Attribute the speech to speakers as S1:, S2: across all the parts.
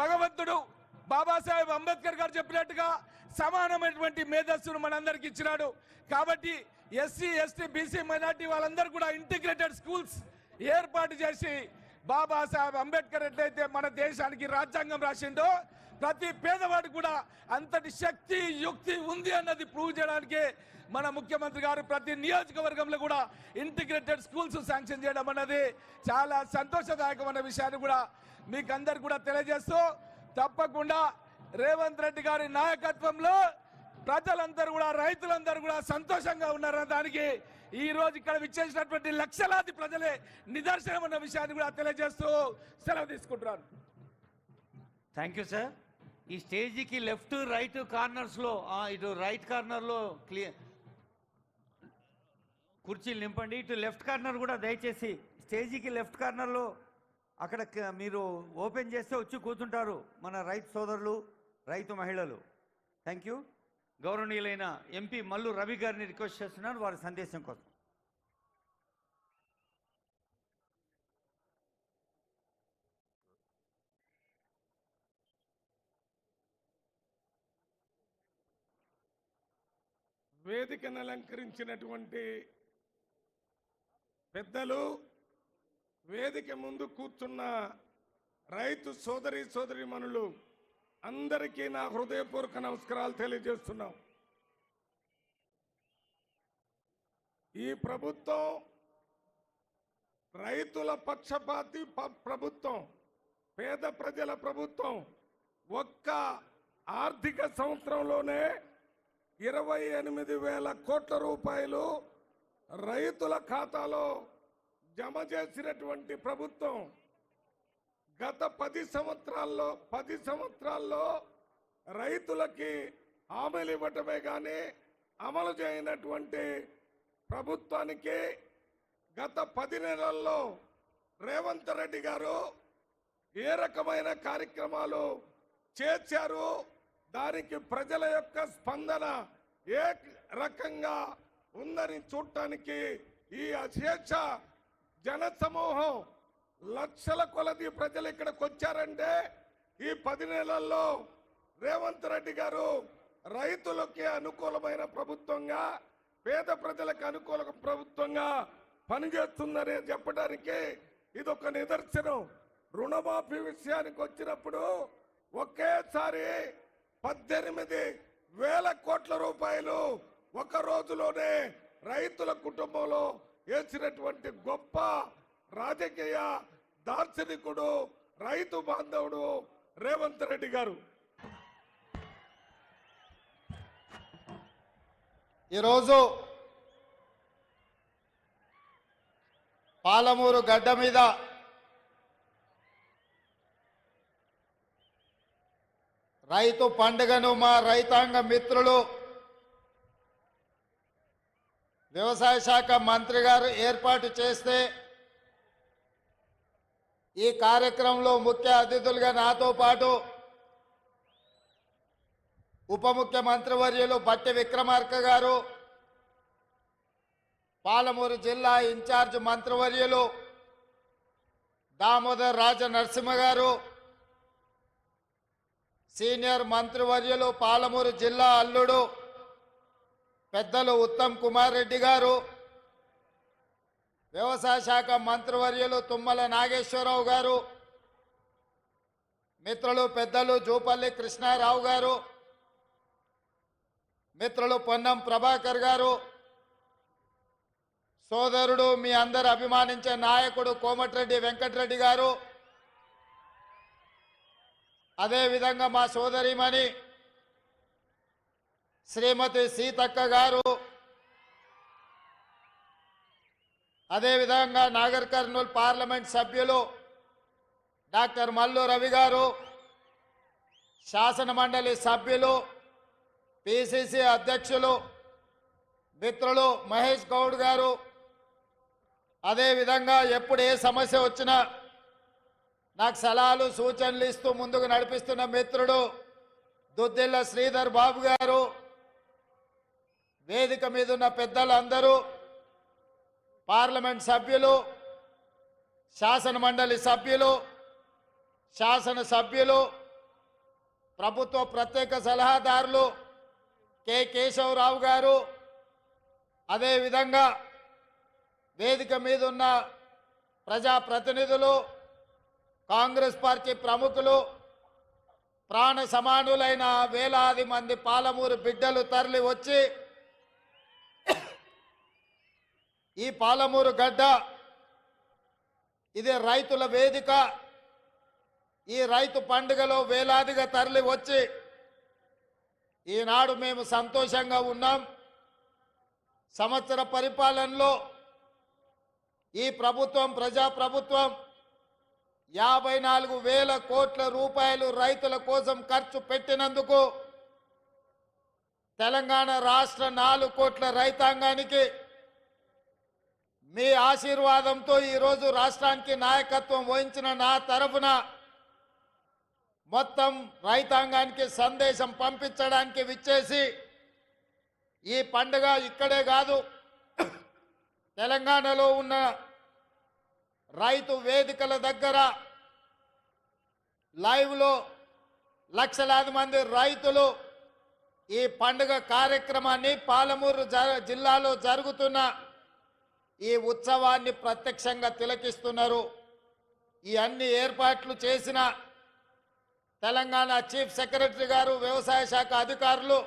S1: భగవంతుడు బాబాసాహెబ్ అంబేద్కర్ గారు చెప్పినట్టుగా సమానమైనటువంటి మేధస్సును మనందరికి ఇచ్చినాడు. కాబట్టి ఎస్సీ ఎస్టీ బీసీ మైనార్టీ వాళ్ళందరూ కూడా ఇంటిగ్రేటెడ్ స్కూల్స్ ఏర్పాటు చేసి బాబాసాహెబ్ అంబేద్కర్ ఎట్లయితే మన దేశానికి రాజ్యాంగం రాసిండో ప్రతి పేదవాడికి కూడా అంతటి శక్తి యుక్తి ఉంది అన్నది ప్రూవ్ చేయడానికి మన ముఖ్యమంత్రి గారు ప్రతి నియోజకవర్గంలో కూడా ఇంటిగ్రేటెడ్ స్కూల్స్ శాంక్షన్ చేయడం అన్నది చాలా సంతోషదాయకమైన విషయాన్ని కూడా మీకు అందరు కూడా తెలియజేస్తూ, తప్పకుండా రేవంత్ రెడ్డి గారి నాయకత్వంలో ప్రజలందరూ కూడా రైతులందరూ కూడా సంతోషంగా ఉన్నారన్న దానికి ఈ రోజు ఇక్కడ విచ్చేసినటువంటి లక్షలాది ప్రజలే నిదర్శనం అన్న విషయాన్ని కూడా తెలియజేస్తూ సెలవు తీసుకుంటున్నాను.
S2: Thank you sir. ఈ స్టేజీకి లెఫ్ట్ రైట్ కార్నర్స్లో ఇటు రైట్ కార్నర్లో కుర్చీలు నింపండి. ఇటు లెఫ్ట్ కార్నర్ కూడా దయచేసి స్టేజీకి లెఫ్ట్ కార్నర్లో అక్కడ మీరు ఓపెన్ చేస్తే వచ్చి కూర్చుంటారు మన రైతు సోదరులు రైతు మహిళలు. Thank you. గౌరవనీయులైన ఎంపీ మల్లు రవి గారిని రిక్వెస్ట్ చేస్తున్నాను వారి సందేశం కోసం.
S3: వేదికను అలంకరించినటువంటి పెద్దలు, వేదిక ముందు కూర్చున్న రైతు సోదరీమణులు అందరికీ నా హృదయపూర్వక నమస్కారాలు తెలియజేస్తున్నాం. ఈ ప్రభుత్వం రైతుల పక్షపాతి ప్రభుత్వం, పేద ప్రజల ప్రభుత్వం. ఒక్క ఆర్థిక సంవత్సరంలోనే 28,000 కోట్ల రూపాయలు రైతుల ఖాతాలో జమ చేసినటువంటి ప్రభుత్వం. గత 10 సంవత్సరాల్లో రైతులకి హామీలు ఇవ్వటమే కానీ అమలు చేయనటువంటి ప్రభుత్వానికి గత 10 నెలల్లో రేవంత్ రెడ్డి గారు ఏ రకమైన కార్యక్రమాలు చేర్చారు, దానికి ప్రజల యొక్క స్పందన ఏ రకంగా ఉందని చూడటానికి ఈ అశేష జన సమూహం లక్షల కొలది ప్రజలు ఇక్కడికి వచ్చారంటే ఈ 10 నెలల్లో రేవంత్ రెడ్డి గారు రైతులకి అనుకూలమైన ప్రభుత్వంగా, పేద ప్రజలకు అనుకూల ప్రభుత్వంగా పనిచేస్తుందని చెప్పడానికి ఇదొక నిదర్శనం. రుణమాఫీ విషయానికి వచ్చినప్పుడు ఒకేసారి 18,000 కోట్ల రూపాయలు ఒక రోజులోనే రైతుల కుటుంబంలో వేసినటువంటి గొప్ప రాజకీయ దార్శనికుడు, రైతు బాంధవుడు రేవంత్ రెడ్డి గారు.
S4: ఈరోజు పాలమూరు గడ్డ మీద రైతు పండుగను మా రైతాంగ మిత్రులు వ్యవసాయ శాఖ మంత్రి గారు ఏర్పాటు చేస్తే ఈ కార్యక్రమంలో ముఖ్య అతిథులుగా నాతో పాటు ఉప ముఖ్యమంత్రి వర్యులు బట్టి విక్రమార్క గారు, పాలమూరు జిల్లా ఇన్ఛార్జ్ మంత్రివర్యులు దామోదర్ రాజ నరసింహ గారు, సీనియర్ మంత్రివర్యులు పాలమూరు జిల్లా అల్లుడు పెద్దలు ఉత్తమ్ కుమార్ రెడ్డి గారు, వ్యవసాయ శాఖ మంత్రివర్యులు తుమ్మల నాగేశ్వరరావు గారు, మిత్రులు పెద్దలు జూపల్లి కృష్ణారావు గారు, మిత్రులు పొన్నం ప్రభాకర్ గారు, సోదరుడు మీ అందరు అభిమానించే నాయకుడు కోమటిరెడ్డి వెంకటరెడ్డి గారు, అదేవిధంగా మా సోదరిమణి శ్రీమతి సీతక్క గారు, అదేవిధంగా నాగర్ కర్నూలు పార్లమెంట్ సభ్యులు డాక్టర్ మల్లు రవి గారు, శాసన మండలి సభ్యులు, పిసిసి అధ్యక్షులు మిత్రులు మహేష్ గౌడ్ గారు, అదేవిధంగా ఎప్పుడు ఏ సమస్య వచ్చినా నాకు సలహాలు సూచనలు ఇస్తూ ముందుకు నడిపిస్తున్న మిత్రుడు దుద్దిల్ల శ్రీధర్ బాబు గారు, వేదిక మీద ఉన్న పెద్దలందరూ, పార్లమెంట్ సభ్యులు, శాసన మండలి సభ్యులు, శాసనసభ్యులు, ప్రభుత్వ ప్రత్యేక సలహాదారులు కె కేశవరావు గారు, అదేవిధంగా వేదిక మీద ఉన్న ప్రజాప్రతినిధులు, కాంగ్రెస్ పార్టీ ప్రముఖులు, ప్రాణ సమానులైన వేలాది మంది పాలమూరు బిడ్డలు తరలి వచ్చి ఈ పాలమూరు గడ్డ ఇది రైతుల వేదిక. ఈ రైతు పండుగలో వేలాదిగా తరలి వచ్చి ఈనాడు మేము సంతోషంగా ఉన్నాం. సంవత్సర పరిపాలనలో ఈ ప్రభుత్వం, ప్రజాప్రభుత్వం 54,000 కోట్ల రూపాయలు రైతుల కోసం ఖర్చు పెట్టినందుకు తెలంగాణ రాష్ట్ర 4 కోట్ల రైతాంగానికి మీ ఆశీర్వాదంతో ఈరోజు రాష్ట్రానికి నాయకత్వం వహించిన నా తరఫున మొత్తం రైతాంగానికి సందేశం పంపించడానికి విచ్చేసి ఈ పండుగ ఇక్కడే కాదు, తెలంగాణలో ఉన్న రైతు వేదికల దగ్గర లైవ్లో లక్షలాది మంది రైతులు ఈ పండుగ కార్యక్రమాన్ని, పాలమూరు జిల్లాలో జరుగుతున్న ఈ ఉత్సవాన్ని ప్రత్యక్షంగా తిలకిస్తున్నారు. ఈ అన్ని ఏర్పాట్లు చేసిన తెలంగాణ చీఫ్ సెక్రటరీ గారు, వ్యవసాయ శాఖ అధికారులు,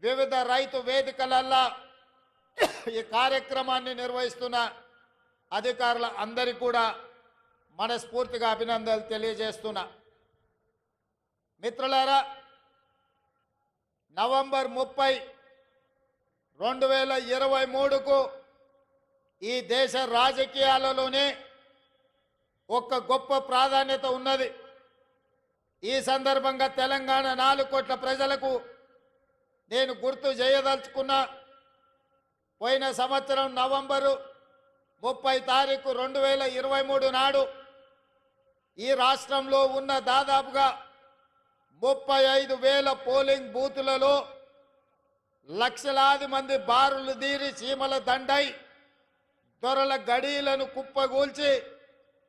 S4: వివిధ రైతు వేదికలల్లో ఈ కార్యక్రమాన్ని నిర్వహిస్తున్న అధికారుల అందరికీ కూడా మనస్ఫూర్తిగా అభినందనలు తెలియజేస్తున్నా. మిత్రులారా, నవంబర్ 30, 2023కు ఈ దేశ రాజకీయాలలోనే ఒక గొప్ప ప్రాధాన్యత ఉన్నది. ఈ సందర్భంగా తెలంగాణ 4 కోట్ల ప్రజలకు నేను గుర్తు చేయదలుచుకున్నా. పోయిన సంవత్సరం నవంబరు 30 తారీఖు 2023 నాడు ఈ రాష్ట్రంలో ఉన్న దాదాపుగా 35,000 పోలింగ్ బూతులలో లక్షలాది మంది బారులు తీరి సీమల దండై దొరల గడీలను కుప్పగూల్చి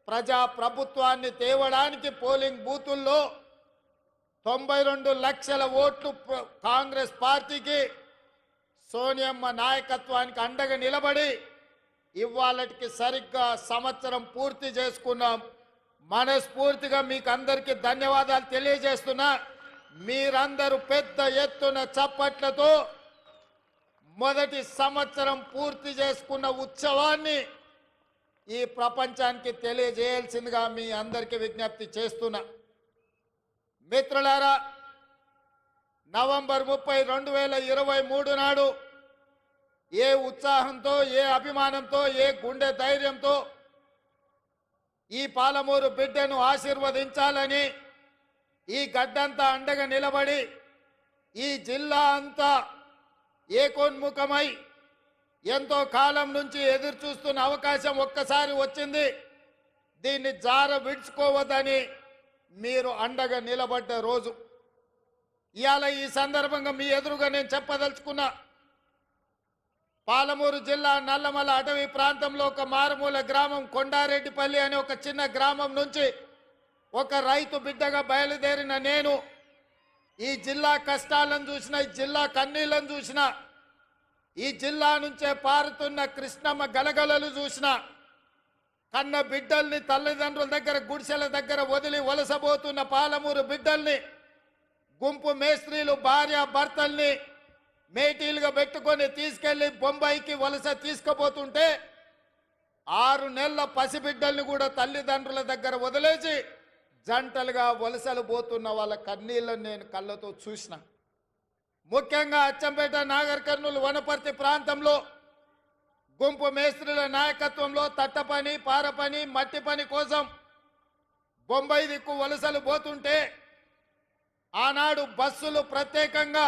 S4: ప్రజా ప్రభుత్వాన్ని తేవడానికి పోలింగ్ బూతుల్లో 92 లక్షల ఓట్లు కాంగ్రెస్ పార్టీకి, సోనియమ్మ నాయకత్వానికి అండగా నిలబడి ఇవాళకి సరిగ్గా సంవత్సరం పూర్తి చేసుకున్నాం. మనస్ఫూర్తిగా మీకు అందరికీ ధన్యవాదాలు తెలియజేస్తున్నా. మీరందరూ పెద్ద ఎత్తున చప్పట్లతో మొదటి సంవత్సరం పూర్తి చేసుకున్న ఉత్సవాన్ని ఈ ప్రపంచానికి తెలియజేయాల్సిందిగా మీ అందరికీ విజ్ఞప్తి చేస్తున్నా. మిత్రులారా, నవంబర్ 30, 2023 నాడు ఏ ఉత్సాహంతో, ఏ అభిమానంతో, ఏ గుండె ధైర్యంతో ఈ పాలమూరు బిడ్డను ఆశీర్వదించాలని ఈ గడ్డంతా అండగా నిలబడి ఈ జిల్లా అంతా ఏకోన్ముఖమై ఎంతో కాలం నుంచి ఎదురు చూస్తున్న అవకాశం ఒక్కసారి వచ్చింది. దీన్ని జార విడుచుకోవద్దని మీరు అండగా నిలబడ్డ రోజు ఇవాళ. ఈ సందర్భంగా మీ ఎదురుగా నేను చెప్పదలుచుకున్నా, పాలమూరు జిల్లా నల్లమల అటవీ ప్రాంతంలో ఒక మారుమూల గ్రామం కొండారెడ్డిపల్లి అనే ఒక చిన్న గ్రామం నుంచి ఒక రైతు బిడ్డగా బయలుదేరిన నేను ఈ జిల్లా కష్టాలను చూసిన, ఈ జిల్లా కన్నీళ్లను చూసిన, ఈ జిల్లా నుంచే పారుతున్న కృష్ణమ్మ గలగలలు చూసిన, కన్న బిడ్డల్ని తల్లిదండ్రుల దగ్గర, గుడిసెల దగ్గర వదిలి వలసబోతున్న పాలమూరు బిడ్డల్ని, గుంపు మేస్త్రీలు భార్య భర్తల్ని మేటీలుగా పెట్టుకొని తీసుకెళ్లి బొంబాయికి వలస తీసుకుపోతుంటే 6 నెలల పసిబిడ్డల్ని కూడా తల్లిదండ్రుల దగ్గర వదిలేసి జంటలుగా వలసలు పోతున్న వాళ్ళ కన్నీళ్లను నేను కళ్ళతో చూసిన. ముఖ్యంగా అచ్చంపేట, నాగర్ కర్నూలు, వనపర్తి ప్రాంతంలో గుంపు మేస్త్రీల నాయకత్వంలో తట్ట పని, పార పని, మట్టి పని కోసం బొంబాయి దిక్కు వలసలు పోతుంటే ఆనాడు బస్సులు ప్రత్యేకంగా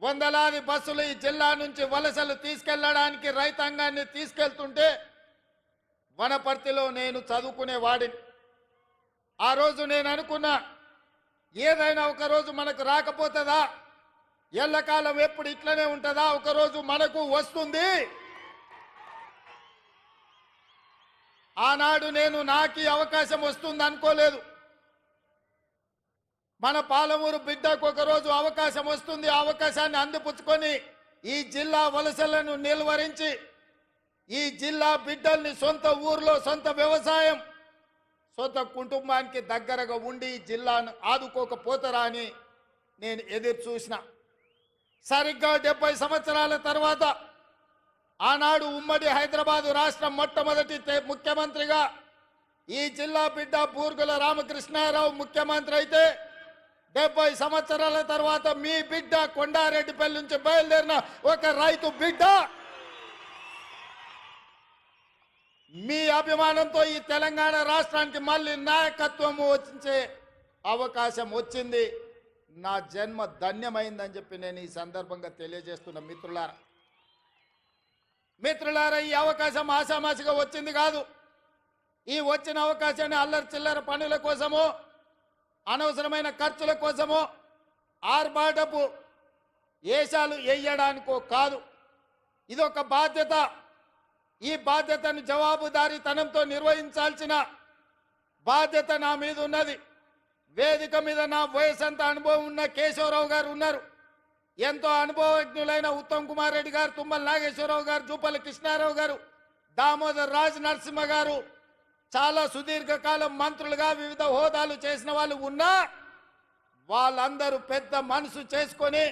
S4: వందలాది బస్సులు ఈ జిల్లా నుంచి వలసలు తీసుకెళ్లడానికి రైతాంగాన్ని తీసుకెళ్తుంటే వనపర్తిలో నేను చదువుకునే వాడిని. ఆ రోజు నేను అనుకున్నా, ఏదైనా ఒకరోజు మనకు రాకపోతుందా, ఎల్లకాలం ఎప్పుడు ఇట్లనే ఉంటుందా, ఒకరోజు మనకు వస్తుంది. ఆనాడు నేను నాకు ఈ అవకాశం వస్తుంది అనుకోలేదు. మన పాలమూరు బిడ్డకు ఒకరోజు అవకాశం వస్తుంది, ఆ అవకాశాన్ని అందిపుచ్చుకొని ఈ జిల్లా వలసలను నిలువరించి ఈ జిల్లా బిడ్డల్ని సొంత ఊర్లో సొంత వ్యవసాయం సొంత కుటుంబానికి దగ్గరగా ఉండి ఈ జిల్లాను ఆదుకోకపోతారా అని నేను ఎదురు చూసిన. సరిగ్గా 70 సంవత్సరాల తర్వాత ఆనాడు ఉమ్మడి హైదరాబాదు రాష్ట్రం మొట్టమొదటి ముఖ్యమంత్రిగా ఈ జిల్లా బిడ్డ బూర్గుల రామకృష్ణారావు ముఖ్యమంత్రి అయితే 70 సంవత్సరాల తర్వాత మీ బిడ్డ కొండారెడ్డిపల్లి నుంచి బయలుదేరిన ఒక రైతు బిడ్డ మీ అభిమానంతో ఈ తెలంగాణ రాష్ట్రానికి మళ్ళీ నాయకత్వం వచ్చే అవకాశం వచ్చింది. నా జన్మ ధన్యమైందని చెప్పి నేను ఈ సందర్భంగా తెలియజేస్తున్న మిత్రులారా, ఈ అవకాశం ఆషామాషిగా వచ్చింది కాదు. ఈ వచ్చిన అవకాశాన్ని అల్లరి చిల్లర పనుల కోసమో అనవసరమైన ఖర్చుల కోసమో ఆర్భాటపు ఏషాలు వేయడానికో కాదు. ఇదొక బాధ్యత. ఈ బాధ్యతను జవాబుదారీతనంతో నిర్వహించాల్సిన బాధ్యత నా మీద ఉన్నది. వేదిక మీద నా వయసంత అనుభవం ఉన్న కేశవరావు గారు ఉన్నారు. ఎంతో అనుభవజ్ఞులైన ఉత్తమ్ కుమార్ రెడ్డి గారు, తుమ్మల నాగేశ్వరరావు గారు, జూపల్లి కృష్ణారావు గారు, దామోదర్ రాజ్ నరసింహ గారు చాలా సుదీర్ఘకాలం మంత్రులుగా వివిధ హోదాలు చేసిన వాళ్ళు ఉన్నా వాళ్ళందరూ పెద్ద మనసు చేసుకొని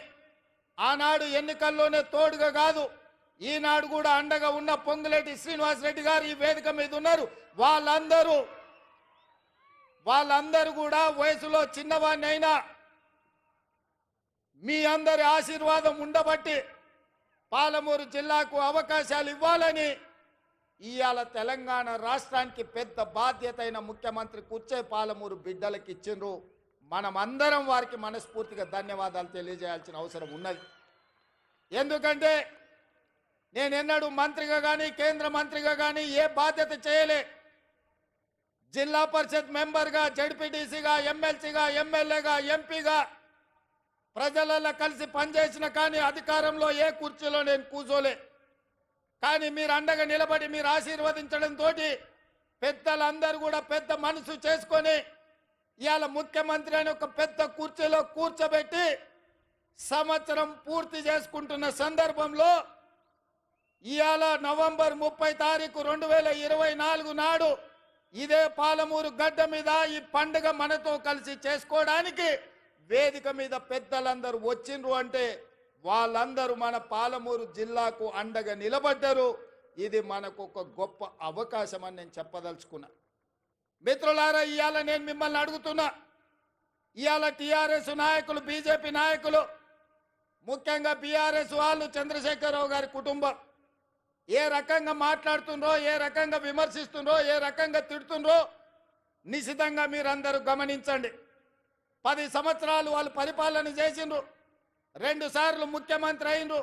S4: ఆనాడు ఎన్నికల్లోనే తోడుగా కాదు ఈనాడు కూడా అండగా ఉన్న పొంగులేటి శ్రీనివాసరెడ్డి గారు ఈ వేదిక మీద ఉన్నారు. వాళ్ళందరూ కూడా వయసులో చిన్నవాడిని అయినా మీ అందరి ఆశీర్వాదం ఉండబట్టి పాలమూరు జిల్లాకు అవకాశాలు ఇవ్వాలని ఇవాళ తెలంగాణ రాష్ట్రానికి పెద్ద బాధ్యత అయిన ముఖ్యమంత్రి కూర్చే పాలమూరు బిడ్డలకు ఇచ్చిండ్రు. మనమందరం వారికి మనస్ఫూర్తిగా ధన్యవాదాలు తెలియజేయాల్సిన అవసరం ఉన్నది. ఎందుకంటే నేనెన్నడూ మంత్రిగా కానీ కేంద్ర మంత్రిగా కానీ ఏ బాధ్యత చేయలే. జిల్లా పరిషత్ మెంబర్గా, జడ్పీటీసీగా, ఎమ్మెల్సీగా, ఎమ్మెల్యేగా, ఎంపీగా ప్రజలలో కలిసి పనిచేసిన కానీ అధికారంలో ఏ కుర్చీలో నేను కూర్చోలే. కానీ మీరు అండగా నిలబడి మీరు ఆశీర్వదించడంతో పెద్దలందరూ కూడా పెద్ద మనసు చేసుకొని ఇవాళ ముఖ్యమంత్రి అని ఒక పెద్ద కుర్చీలో కూర్చోబెట్టి సంవత్సరం పూర్తి చేసుకుంటున్న సందర్భంలో ఇవాళ నవంబర్ 30 తారీఖు 2024 నాడు ఇదే పాలమూరు గడ్డ మీద ఈ పండుగ మనతో కలిసి చేసుకోవడానికి వేదిక మీద పెద్దలందరూ వచ్చిండ్రు అంటే వాళ్ళందరూ మన పాలమూరు జిల్లాకు అండగా నిలబడ్డారు. ఇది మనకు ఒక గొప్ప అవకాశం అని నేను చెప్పదలుచుకున్నా. మిత్రులారా, ఇవాళ నేను మిమ్మల్ని అడుగుతున్నా, ఇవాళ టీఆర్ఎస్ నాయకులు, బీజేపీ నాయకులు, ముఖ్యంగా బీఆర్ఎస్ వాళ్ళు, చంద్రశేఖరరావు గారి కుటుంబం ఏ రకంగా మాట్లాడుతుండ్రో, ఏ రకంగా విమర్శిస్తుండ్రో, ఏ రకంగా తిడుతుండ్రో నిశితంగా మీరందరూ గమనించండి. 10 సంవత్సరాలు వాళ్ళు పరిపాలన చేసిండ్రు, 2 సార్లు ముఖ్యమంత్రి అయినరు.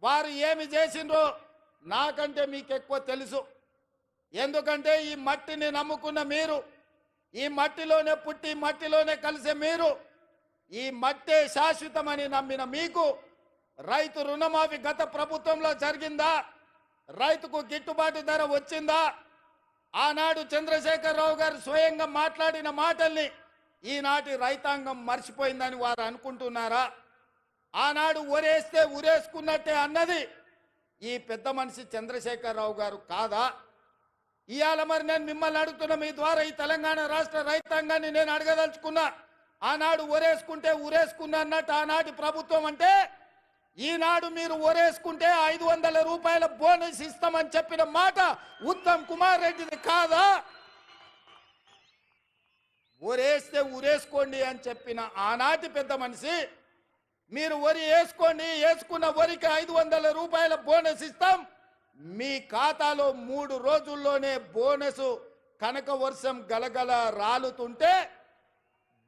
S4: వారు ఏమి చేసిండ్రో నాకంటే మీకు ఎక్కువ తెలుసు. ఎందుకంటే ఈ మట్టిని నమ్ముకున్న మీరు, ఈ మట్టిలోనే పుట్టి మట్టిలోనే కలిసే మీరు, ఈ మట్టే శాశ్వతమని నమ్మిన మీకు రైతు రుణమాఫీ గత ప్రభుత్వంలో జరిగిందా? రైతుకు గిట్టుబాటు ధర వచ్చిందా? ఆనాడు చంద్రశేఖరరావు గారు స్వయంగా మాట్లాడిన మాటల్ని ఈనాటి రైతాంగం మర్చిపోయిందని వారు అనుకుంటున్నారా? ఆనాడు ఒరేస్తే ఉరేసుకున్నట్టే అన్నది ఈ పెద్ద మనిషి చంద్రశేఖరరావు గారు కాదా? ఇవాళ మరి నేను మిమ్మల్ని అడుగుతున్న, మీ ద్వారా ఈ తెలంగాణ రాష్ట్ర రైతాంగాన్ని నేను అడగదలుచుకున్నా. ఆనాడు ఒరేసుకుంటే ఉరేసుకున్నా అన్నట్టు ఆనాటి ప్రభుత్వం అంటే, ఈనాడు మీరు ఒరేసుకుంటే 500 రూపాయల బోనస్ ఇస్తామని చెప్పిన మాట ఉత్తమ్ కుమార్ రెడ్డిది కాదా? ఒరేస్తే ఉరేసుకోండి అని చెప్పిన ఆనాటి పెద్ద మనిషి, మీరు వరి వేసుకోండి, వేసుకున్న వరికి 500 రూపాయల బోనస్ ఇస్తాం, మీ ఖాతాలో 3 రోజుల్లోనే బోనస్ కనక వర్షం గలగల రాలుతుంటే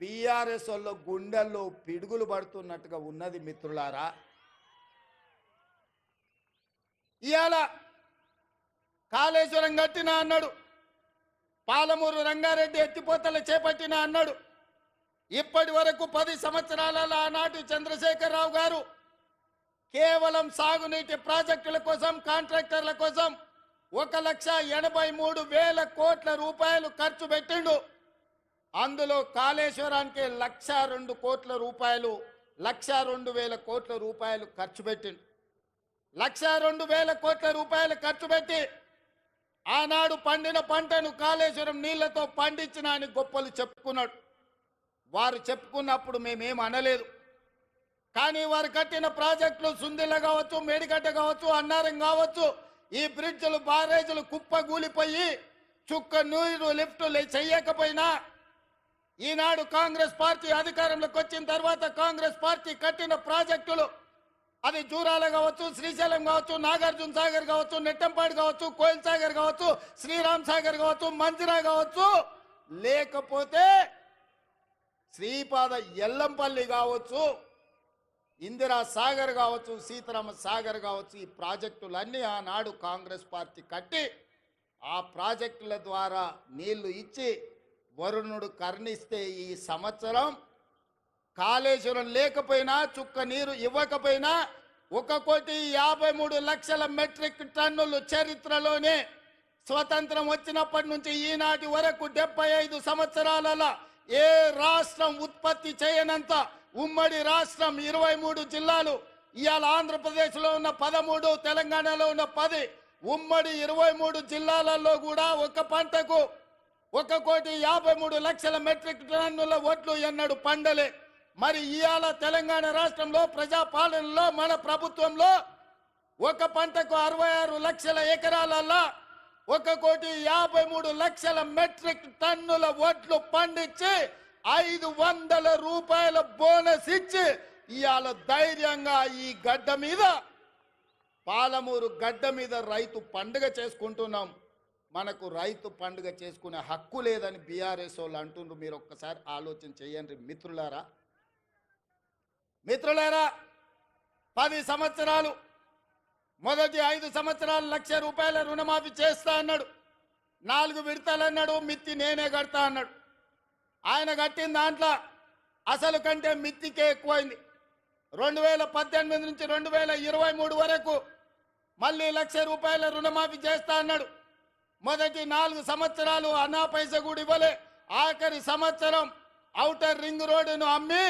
S4: బీఆర్ఎస్ వాళ్ళ గుండెల్లో పిడుగులు పడుతున్నట్టుగా ఉన్నది. మిత్రులారా, ఇవాళ కాళేశ్వరం కట్టినా అన్నాడు, పాలమూరు రంగారెడ్డి ఎత్తిపోతలు చేపట్టినా అన్నాడు. ఇప్పటి వరకు 10 సంవత్సరాలలో ఆనాటి చంద్రశేఖరరావు గారు కేవలం సాగునీటి ప్రాజెక్టుల కోసం, కాంట్రాక్టర్ల కోసం 1,83,000 కోట్ల రూపాయలు ఖర్చు పెట్టిండు. అందులో కాళేశ్వరానికి 1,02 కోట్ల రూపాయలు 1,02,000 కోట్ల రూపాయలు ఖర్చు పెట్టిండు. 1,02,000 కోట్ల రూపాయలు ఖర్చు పెట్టి ఆనాడు పండిన పంటను కాళేశ్వరం నీళ్లతో పండించిన అని గొప్పలు చెప్పుకున్నాడు. వారు చెప్పుకున్నప్పుడు మేమేం అనలేదు. కానీ వారు కట్టిన ప్రాజెక్టులు సుందిల్ల కావచ్చు, మేడిగడ్డ కావచ్చు, అన్నారం కావచ్చు, ఈ బ్రిడ్జ్లు బారేజులు కుప్పగూలిపోయి చుక్క నీరు లిఫ్టులు చెయ్యకపోయినా ఈనాడు కాంగ్రెస్ పార్టీ అధికారంలోకి వచ్చిన తర్వాత కాంగ్రెస్ పార్టీ కట్టిన ప్రాజెక్టులు అది జూరాల కావచ్చు, శ్రీశైలం కావచ్చు, నాగార్జున సాగర్ కావచ్చు, నెట్టంపాడు కావచ్చు, కోయిల్ సాగర్ కావచ్చు, శ్రీరామ్ సాగర్ కావచ్చు, మంజిరా కావచ్చు, లేకపోతే శ్రీపాద ఎల్లంపల్లి కావచ్చు, ఇందిరా సాగర్ కావచ్చు, సీతారామ సాగర్ కావచ్చు, ఈ ప్రాజెక్టులన్నీ ఆనాడు కాంగ్రెస్ పార్టీ కట్టి ఆ ప్రాజెక్టుల ద్వారా నీళ్లు ఇచ్చి వరుణుడు కర్ణిస్తే ఈ సంవత్సరం కాళేశ్వరం లేకపోయినా చుక్క నీరు ఇవ్వకపోయినా 1,53,00,000 మెట్రిక్ టన్నులు చరిత్రలోనే స్వతంత్రం వచ్చినప్పటి నుంచి ఈనాటి వరకు 75 సంవత్సరాలలో ఏ రాష్ట్రం ఉత్పత్తి చేయనంత ఉమ్మడి రాష్ట్రం 23 జిల్లాలు. ఇవాళ ఆంధ్రప్రదేశ్లో ఉన్న 13, తెలంగాణలో ఉన్న 10 ఉమ్మడి 23 జిల్లాలలో కూడా ఒక పంటకు 1,53,00,000 మెట్రిక్ టన్నుల వడ్లు ఎన్నడు పండలే. మరి ఇవాళ తెలంగాణ రాష్ట్రంలో ప్రజాపాలనలో మన ప్రభుత్వంలో ఒక పంటకు 66 లక్షల ఎకరాలలో 1,53,00,000 మెట్రిక్ టన్నుల వడ్లు పండించి 500 రూపాయల బోనస్ ఇచ్చి ఇవాళ ధైర్యంగా ఈ గడ్డ మీద పాలమూరు గడ్డ మీద రైతు పండుగ చేసుకుంటున్నాం. మనకు రైతు పండుగ చేసుకునే హక్కు లేదని బీఆర్ఎస్ వాళ్ళు అంటుండ్రు. మీరు ఒక్కసారి ఆలోచన చేయండి మిత్రులారా. 10 సంవత్సరాలు మొదటి 5 సంవత్సరాలు 1,00,000 రూపాయల రుణమాఫీ చేస్తా అన్నాడు. 4 విడతలు అన్నాడు. మిత్తి నేనే కడతా అన్నాడు. ఆయన కట్టిన దాంట్లో అసలు కంటే మిత్తికే ఎక్కువైంది. 2018 నుంచి 2023 వరకు మళ్ళీ 1,00,000 రూపాయల రుణమాఫీ చేస్తా అన్నాడు. మొదటి 4 సంవత్సరాలు అన్నా పైస కూడా ఇవ్వలే. ఆఖరి సంవత్సరం ఔటర్ రింగ్ రోడ్డును అమ్మి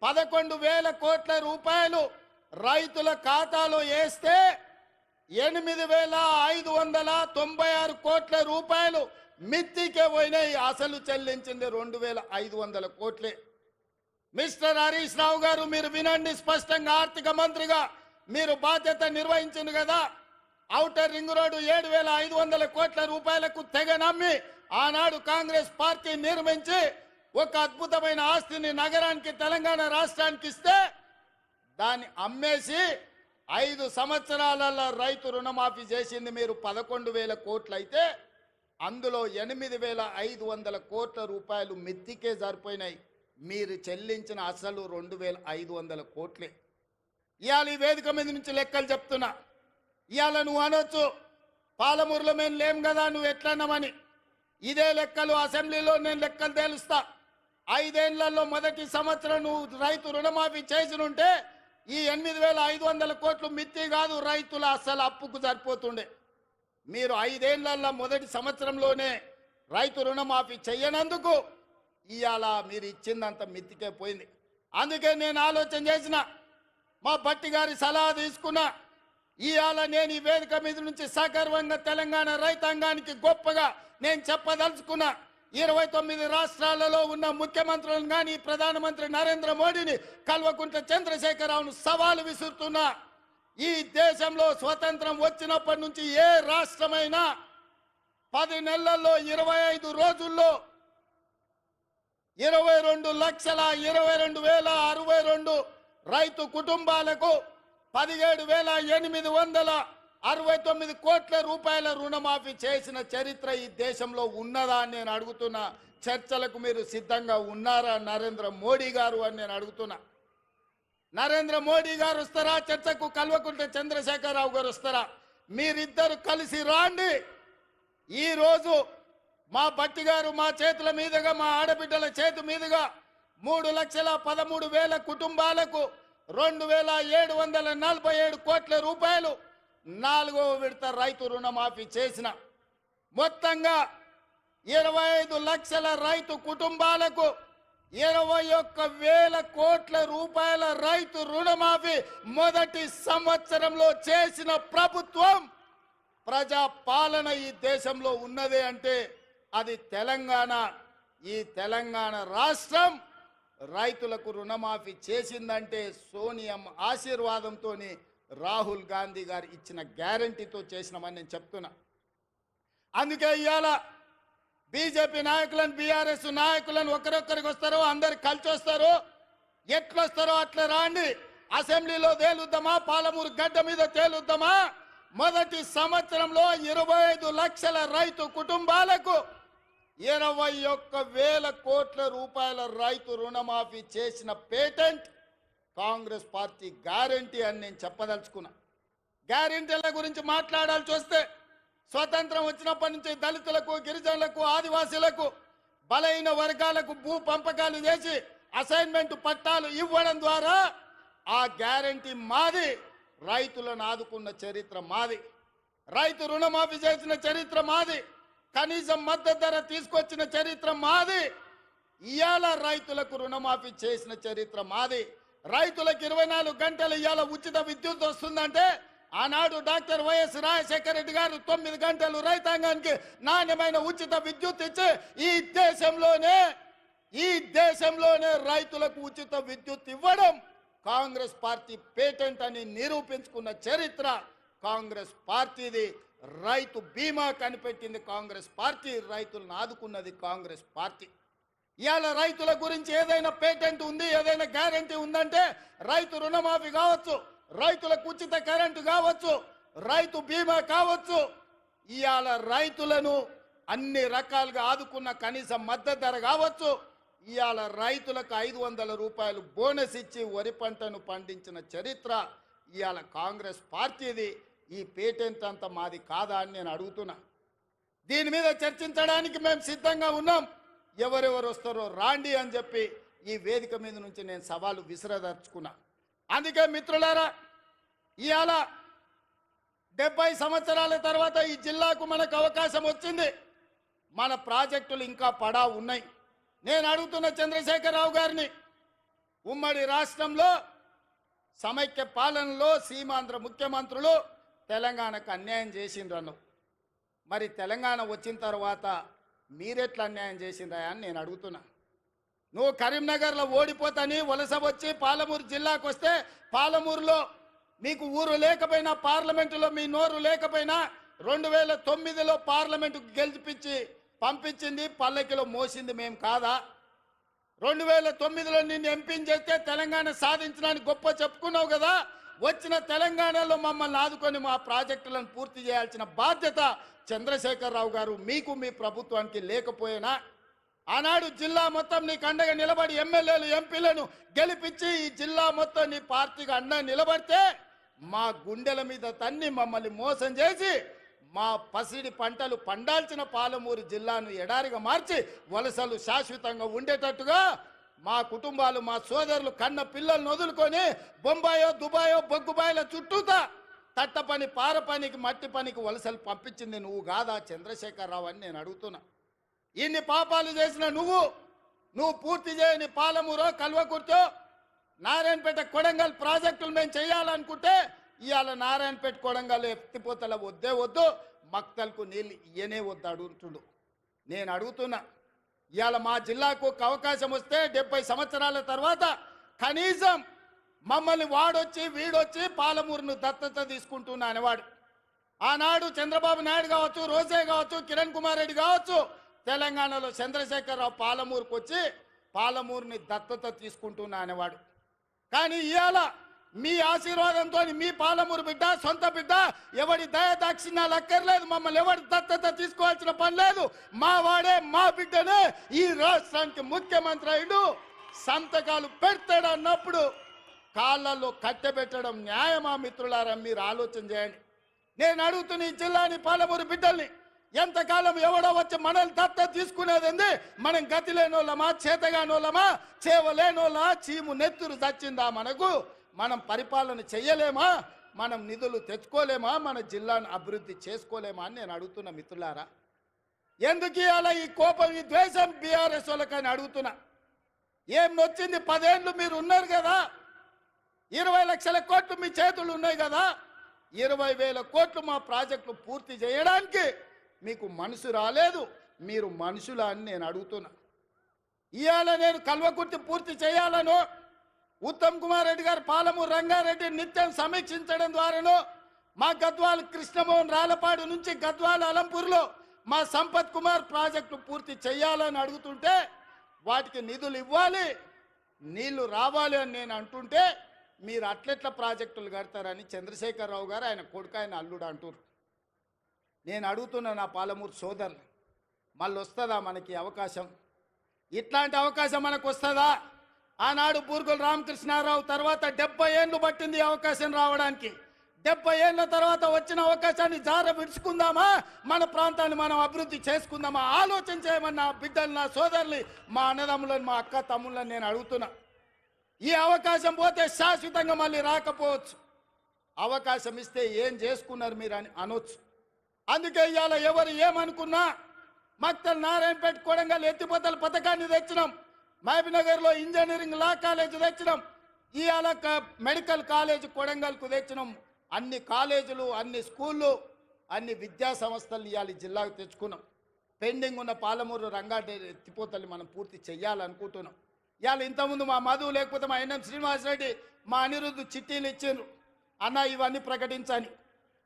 S4: 11,000 కోట్ల రూపాయలు రైతుల ఖాతాలో వేస్తే 8,596 కోట్ల రూపాయలు మిత్తికే పోయినాయి. అసలు చెల్లించింది 2,500 కోట్లే. మిస్టర్ హరీష్ రావు గారు, మీరు వినండి స్పష్టంగా. ఆర్థిక మంత్రిగా మీరు బాధ్యత నిర్వహించింది కదా. ఔటర్ రింగ్ రోడ్డు 7,500 కోట్ల రూపాయలకు తెగ నమ్మి ఆనాడు కాంగ్రెస్ పార్టీ నిర్మించి ఒక అద్భుతమైన ఆస్తిని నగరానికి తెలంగాణ రాష్ట్రానికి ఇస్తే దాన్ని అమ్మేసి 5 సంవత్సరాలలో రైతు రుణమాఫీ చేసింది మీరు 11,000 కోట్లు అయితే అందులో 8,500 కోట్ల రూపాయలు మిత్తికే సరిపోయినాయి. మీరు చెల్లించిన అసలు 2,500 కోట్లే. ఇవాళ ఈ వేదిక మీద నుంచి లెక్కలు చెప్తున్నా. ఇవాళ నువ్వు అనొచ్చు పాలమూరులో మేము లేం కదా నువ్వు ఎట్లన్నామని. ఇదే లెక్కలు అసెంబ్లీలో నేను లెక్కలు తేలుస్తా. 5 ఏళ్లలో మొదటి సంవత్సరం నువ్వు రైతు రుణమాఫీ చేసినుంటే ఈ 8,500 కోట్లు మిత్తి కాదు, రైతుల అసలు అప్పుకు సరిపోతుండే. మీరు 5 ఏళ్లలో మొదటి సంవత్సరంలోనే రైతు రుణమాఫీ చెయ్యనందుకు ఇవాళ మీరు ఇచ్చిందంత మిత్తికే పోయింది. అందుకే నేను ఆలోచన చేసిన, మా భట్టి గారి సలహా తీసుకున్నా. ఇవాళ నేను ఈ వేదిక మీద నుంచి సగర్వంగా తెలంగాణ రైతాంగానికి గొప్పగా నేను చెప్పదలుచుకున్నా. 29 రాష్ట్రాలలో ఉన్న ముఖ్యమంత్రులను కానీ ప్రధానమంత్రి నరేంద్ర మోడీని, కల్వకుంట్ల చంద్రశేఖరరావును సవాలు విసురుతున్నా. ఈ దేశంలో స్వతంత్రం వచ్చినప్పటి నుంచి ఏ రాష్ట్రమైనా 10 నెలల్లో 25 రోజుల్లో 22,22,062 రైతు కుటుంబాలకు 17,869 కోట్ల రూపాయల రుణమాఫీ చేసిన చరిత్ర ఈ దేశంలో ఉన్నదా అని నేను అడుగుతున్నా. చర్చలకు మీరు సిద్ధంగా ఉన్నారా నరేంద్ర మోడీ గారు అని నేను అడుగుతున్నా. నరేంద్ర మోడీ గారు వస్తారా చర్చకు? కల్వకుంట్ల చంద్రశేఖరరావు గారు వస్తారా? మీరిద్దరు కలిసి రాండి. ఈరోజు మా భట్టి గారు మా చేతుల మీదుగా, మా ఆడబిడ్డల చేతి మీదుగా 3,13,000 కుటుంబాలకు 2,747 కోట్ల రూపాయలు 4వ విడత రైతు రుణమాఫీ చేసిన. మొత్తంగా 25 లక్షల రైతు కుటుంబాలకు 21,000 కోట్ల రూపాయల రైతు రుణమాఫీ మొదటి సంవత్సరంలో చేసిన ప్రభుత్వం ప్రజా పాలన ఈ దేశంలో ఉన్నదే అంటే అది తెలంగాణ. ఈ తెలంగాణ రాష్ట్రం రైతులకు రుణమాఫీ చేసిందంటే సోనియమ్మ ఆశీర్వాదంతో రాహుల్ గాంధీ గారు ఇచ్చిన గ్యారంటీతో చేసినామని నేను చెప్తున్నా. అందుకే ఇవాళ బీజేపీ నాయకులను బీఆర్ఎస్ నాయకులను ఒకరొక్కరికి వస్తారో అందరు కలిసి వస్తారు, ఎట్లొస్తారో అట్లా రాండి. అసెంబ్లీలో తేలుద్దామా, పాలమూరు గడ్డ మీద తేలుద్దామా. మొదటి సంవత్సరంలో 25 లక్షల రైతు కుటుంబాలకు 21,000 కోట్ల రూపాయల రైతు రుణమాఫీ చేసిన పేటెంట్ కాంగ్రెస్ పార్టీ గ్యారంటీ అని నేను చెప్పదలుచుకున్నా. గ్యారంటీల గురించి మాట్లాడాల్సి వస్తే స్వతంత్రం వచ్చినప్పటి నుంచి దళితులకు, గిరిజనులకు, ఆదివాసీలకు, బలైన వర్గాలకు భూ పంపకాలు చేసి అసైన్మెంట్ పట్టాలు ఇవ్వడం ద్వారా ఆ గ్యారంటీ మాది. రైతులను ఆదుకున్న చరిత్ర మాది. రైతు రుణమాఫీ చేసిన చరిత్ర మాది. కనీసం మద్దతు ధర తీసుకొచ్చిన చరిత్ర మాది. ఇవాళ రైతులకు రుణమాఫీ చేసిన చరిత్ర మాది. రైతులకు 24 గంటలు ఇవాళ ఉచిత విద్యుత్ వస్తుందంటే ఆనాడు డాక్టర్ వైఎస్ రాజశేఖర రెడ్డి గారు 9 గంటలు రైతాంగానికి నాణ్యమైన ఉచిత విద్యుత్ ఇచ్చి ఈ దేశంలోనే రైతులకు ఉచిత విద్యుత్ ఇవ్వడం కాంగ్రెస్ పార్టీ పేటెంట్ అని నిరూపించుకున్న చరిత్ర కాంగ్రెస్ పార్టీది. రైతు బీమా కనిపెట్టింది కాంగ్రెస్ పార్టీ. రైతులను ఆదుకున్నది కాంగ్రెస్ పార్టీ. ఇవాళ రైతుల గురించి ఏదైనా పేటెంట్ ఉంది, ఏదైనా గ్యారంటీ ఉందంటే రైతు రుణమాఫీ కావచ్చు, రైతులకు ఉచిత కరెంటు కావచ్చు, రైతు బీమా కావచ్చు. ఇవాళ రైతులను అన్ని రకాలుగా ఆదుకున్న కనీస మద్దతు ధర కావచ్చు. ఇవాళ రైతులకు 500 రూపాయలు బోనస్ ఇచ్చి వరి పంటను పండించిన చరిత్ర ఇవాళ కాంగ్రెస్ పార్టీది. ఈ పేటెంట్ అంత మాది కాదా అని నేను అడుగుతున్నా. దీని మీద చర్చించడానికి మేము సిద్ధంగా ఉన్నాం. ఎవరెవరు వస్తారో రాండి అని చెప్పి ఈ వేదిక మీద నుంచి నేను సవాలు విసిరదర్చుకున్నా. అందుకే మిత్రులారా, ఇవాళ 70 సంవత్సరాల తర్వాత ఈ జిల్లాకు మనకు అవకాశం వచ్చింది. మన ప్రాజెక్టులు ఇంకా పడా ఉన్నాయి. నేను అడుగుతున్న చంద్రశేఖరరావు గారిని, ఉమ్మడి రాష్ట్రంలో సమైక్య పాలనలో సీమాంధ్ర ముఖ్యమంత్రులు తెలంగాణకు అన్యాయం చేసిండ్రను. మరి తెలంగాణ వచ్చిన తర్వాత మీరెట్లా అన్యాయం చేసిండ్రా అని నేను అడుగుతున్నా. నువ్వు కరీంనగర్లో ఓడిపోతాని వలస వచ్చి పాలమూరు జిల్లాకు వస్తే పాలమూరులో మీకు ఊరు లేకపోయినా, పార్లమెంటులో మీ నోరు లేకపోయినా 2009లో పార్లమెంటుకు గెలిపించి పంపించింది, పల్లకిలో మోసింది మేము కాదా? 2009లో నిన్ను ఎంపీని చేస్తే తెలంగాణ సాధించడానికి గొప్ప చెప్పుకున్నావు కదా. వచ్చిన తెలంగాణలో మమ్మల్ని ఆదుకొని మా ప్రాజెక్టులను పూర్తి చేయాల్సిన బాధ్యత చంద్రశేఖరరావు గారు మీకు మీ ప్రభుత్వానికి లేకపోయినా, ఆనాడు జిల్లా మొత్తం నీకు అండగా నిలబడి ఎమ్మెల్యేలు ఎంపీలను గెలిపించి ఈ జిల్లా మొత్తం నీ పార్టీకి అండగా నిలబడితే మా గుండెల మీద తన్ని మమ్మల్ని మోసం చేసి మా పసిడి పంటలు పండాల్సిన పాలమూరు జిల్లాను ఎడారిగా మార్చి వలసలు శాశ్వతంగా ఉండేటట్టుగా మా కుటుంబాలు, మా సోదరులు కన్న పిల్లలను వదులుకొని బొంబాయో, దుబాయో, బొగ్గుబాయిల చుట్టూతా తట్ట పని, పార పనికి, మట్టి పనికి వలసలు పంపించింది నువ్వు కాదా చంద్రశేఖరరావు అని నేను అడుగుతున్నా. ఇన్ని పాపాలు చేసిన నువ్వు పూర్తి చేయని పాలమూరో, కల్వకుర్తో, నారాయణపేట, కొడంగల్ ప్రాజెక్టులు మేము చేయాలనుకుంటే ఇవాళ నారాయణపేట, కొడంగల్ ఎత్తిపోతల వద్దే వద్దు, మక్తల్కు నీళ్ళు ఇయ్యనే వద్దు అడుగుతుండు. నేను అడుగుతున్నా, ఇవాళ మా జిల్లాకు ఒక అవకాశం వస్తే 70 సంవత్సరాల తర్వాత కనీసం మమ్మల్ని వాడొచ్చి వీడొచ్చి పాలమూరును దత్తత తీసుకుంటున్నా అనేవాడు. ఆనాడు చంద్రబాబు నాయుడు కావచ్చు, రోజే కావచ్చు, కిరణ్ కుమార్ రెడ్డి కావచ్చు, తెలంగాణలో చంద్రశేఖరరావు పాలమూరుకు వచ్చి పాలమూరుని దత్తత తీసుకుంటున్నా అనేవాడు. కానీ ఇవాళ మీ ఆశీర్వాదంతో మీ పాలమూరు బిడ్డ, సొంత బిడ్డ, ఎవడి దయదాక్షిణ్యాలు అక్కర్లేదు, మమ్మల్ని ఎవరి దత్తత తీసుకోవాల్సిన పని లేదు, మా వాడే మా బిడ్డనే ఈ రాష్ట్రానికి ముఖ్యమంత్రి అయ్యాడు, సంతకాలు పెడతాడు అన్నప్పుడు కాళ్ళల్లో కట్టెబెట్టడం న్యాయమా మిత్రులారా? మీరు ఆలోచన చేయండి. నేను అడుగుతున్న ఈ జిల్లాని, పాలమూరు బిడ్డల్ని, ఎంతకాలం ఎవడో వచ్చి మనల్ని దత్తత తీసుకునేది? మనం గతి లేనోళ్ళమా, చేతగానోళ్ళమా, చేవలేనోళ్ళ చీము నెత్తురు చచ్చిందా మనకు? మనం పరిపాలన చెయ్యలేమా? మనం నిధులు తెచ్చుకోలేమా, మన జిల్లాను అభివృద్ధి చేసుకోలేమా అని నేను అడుగుతున్నా మిత్రులారా. ఎందుకు ఇవాళ ఈ కోపం, ఈ ద్వేషం బీఆర్ఎస్ వాళ్ళకని అడుగుతున్నా. ఏం నొచ్చింది? 10 ఏళ్ళు మీరు ఉన్నారు కదా, 20 లక్షల కోట్లు మీ చేతులు ఉన్నాయి కదా, 20,000 కోట్లు మా ప్రాజెక్టులు పూర్తి చేయడానికి మీకు మనసు రాలేదు. మీరు మనుషులా అని నేను అడుగుతున్నా. ఇవాళ నేను కల్వకుర్తి పూర్తి చేయాలను ఉత్తమ్ కుమార్ రెడ్డి గారు పాలమూరు రంగారెడ్డి నిత్యం సమీక్షించడం ద్వారాను, మా గద్వాల కృష్ణమోహన్ రాలపాడు నుంచి గద్వాల అలంపూర్లో మా సంపత్ కుమార్ ప్రాజెక్టు పూర్తి చేయాలని అడుగుతుంటే వాటికి నిధులు ఇవ్వాలి, నీళ్లు రావాలి అని నేను అంటుంటే మీరు అట్లెట్ల ప్రాజెక్టులు కడతారని చంద్రశేఖరరావు గారు ఆయన కొడుకు ఆయన అల్లుడు అంటారు. నేను అడుగుతున్నా నా పాలమూరు సోదరులు, మళ్ళీ వస్తుందా మనకి అవకాశం? ఇట్లాంటి అవకాశం మనకు వస్తుందా? ఆనాడు బూర్గుల రామకృష్ణారావు తర్వాత 70 ఏళ్ళు పట్టింది అవకాశం రావడానికి. 70 ఏళ్ళ తర్వాత వచ్చిన అవకాశాన్ని జార విడుచుకుందామా, మన ప్రాంతాన్ని మనం అభివృద్ధి చేసుకుందామా? ఆలోచన చేయమని నా బిడ్డలు, నా సోదరులు, మా అన్నదమ్ములను, మా అక్క తమ్ముళ్ళని నేను అడుగుతున్నా. ఈ అవకాశం పోతే శాశ్వతంగా మళ్ళీ రాకపోవచ్చు. అవకాశం ఇస్తే ఏం చేసుకున్నారు మీరు అని అనొచ్చు. అందుకే ఇవాళ ఎవరు ఏమనుకున్నా మక్తల్ నారాయణపేట కొడంగల్ ఎత్తిపోతల పథకాన్ని తెచ్చినాం, మహబూబ్నగర్లో ఇంజనీరింగ్ లా కాలేజ్ తెచ్చినాం, ఇవాళ మెడికల్ కాలేజ్ కొడంగల్కు తెచ్చినాం. అన్ని కాలేజీలు, అన్ని స్కూళ్ళు, అన్ని విద్యా సంస్థలు ఇవాళ జిల్లాకు తెచ్చుకున్నాం. పెండింగ్ ఉన్న పాలమూరు రంగారెడ్డి ఎత్తిపోతలు మనం పూర్తి చెయ్యాలనుకుంటున్నాం. ఇవాళ ఇంతకుముందు మా మధు లేకపోతే మా ఎన్ఎం శ్రీనివాసరెడ్డి, మా అనిరుద్ధు చిట్టీలు ఇచ్చిండ్రు, అన్న ఇవన్నీ ప్రకటించని.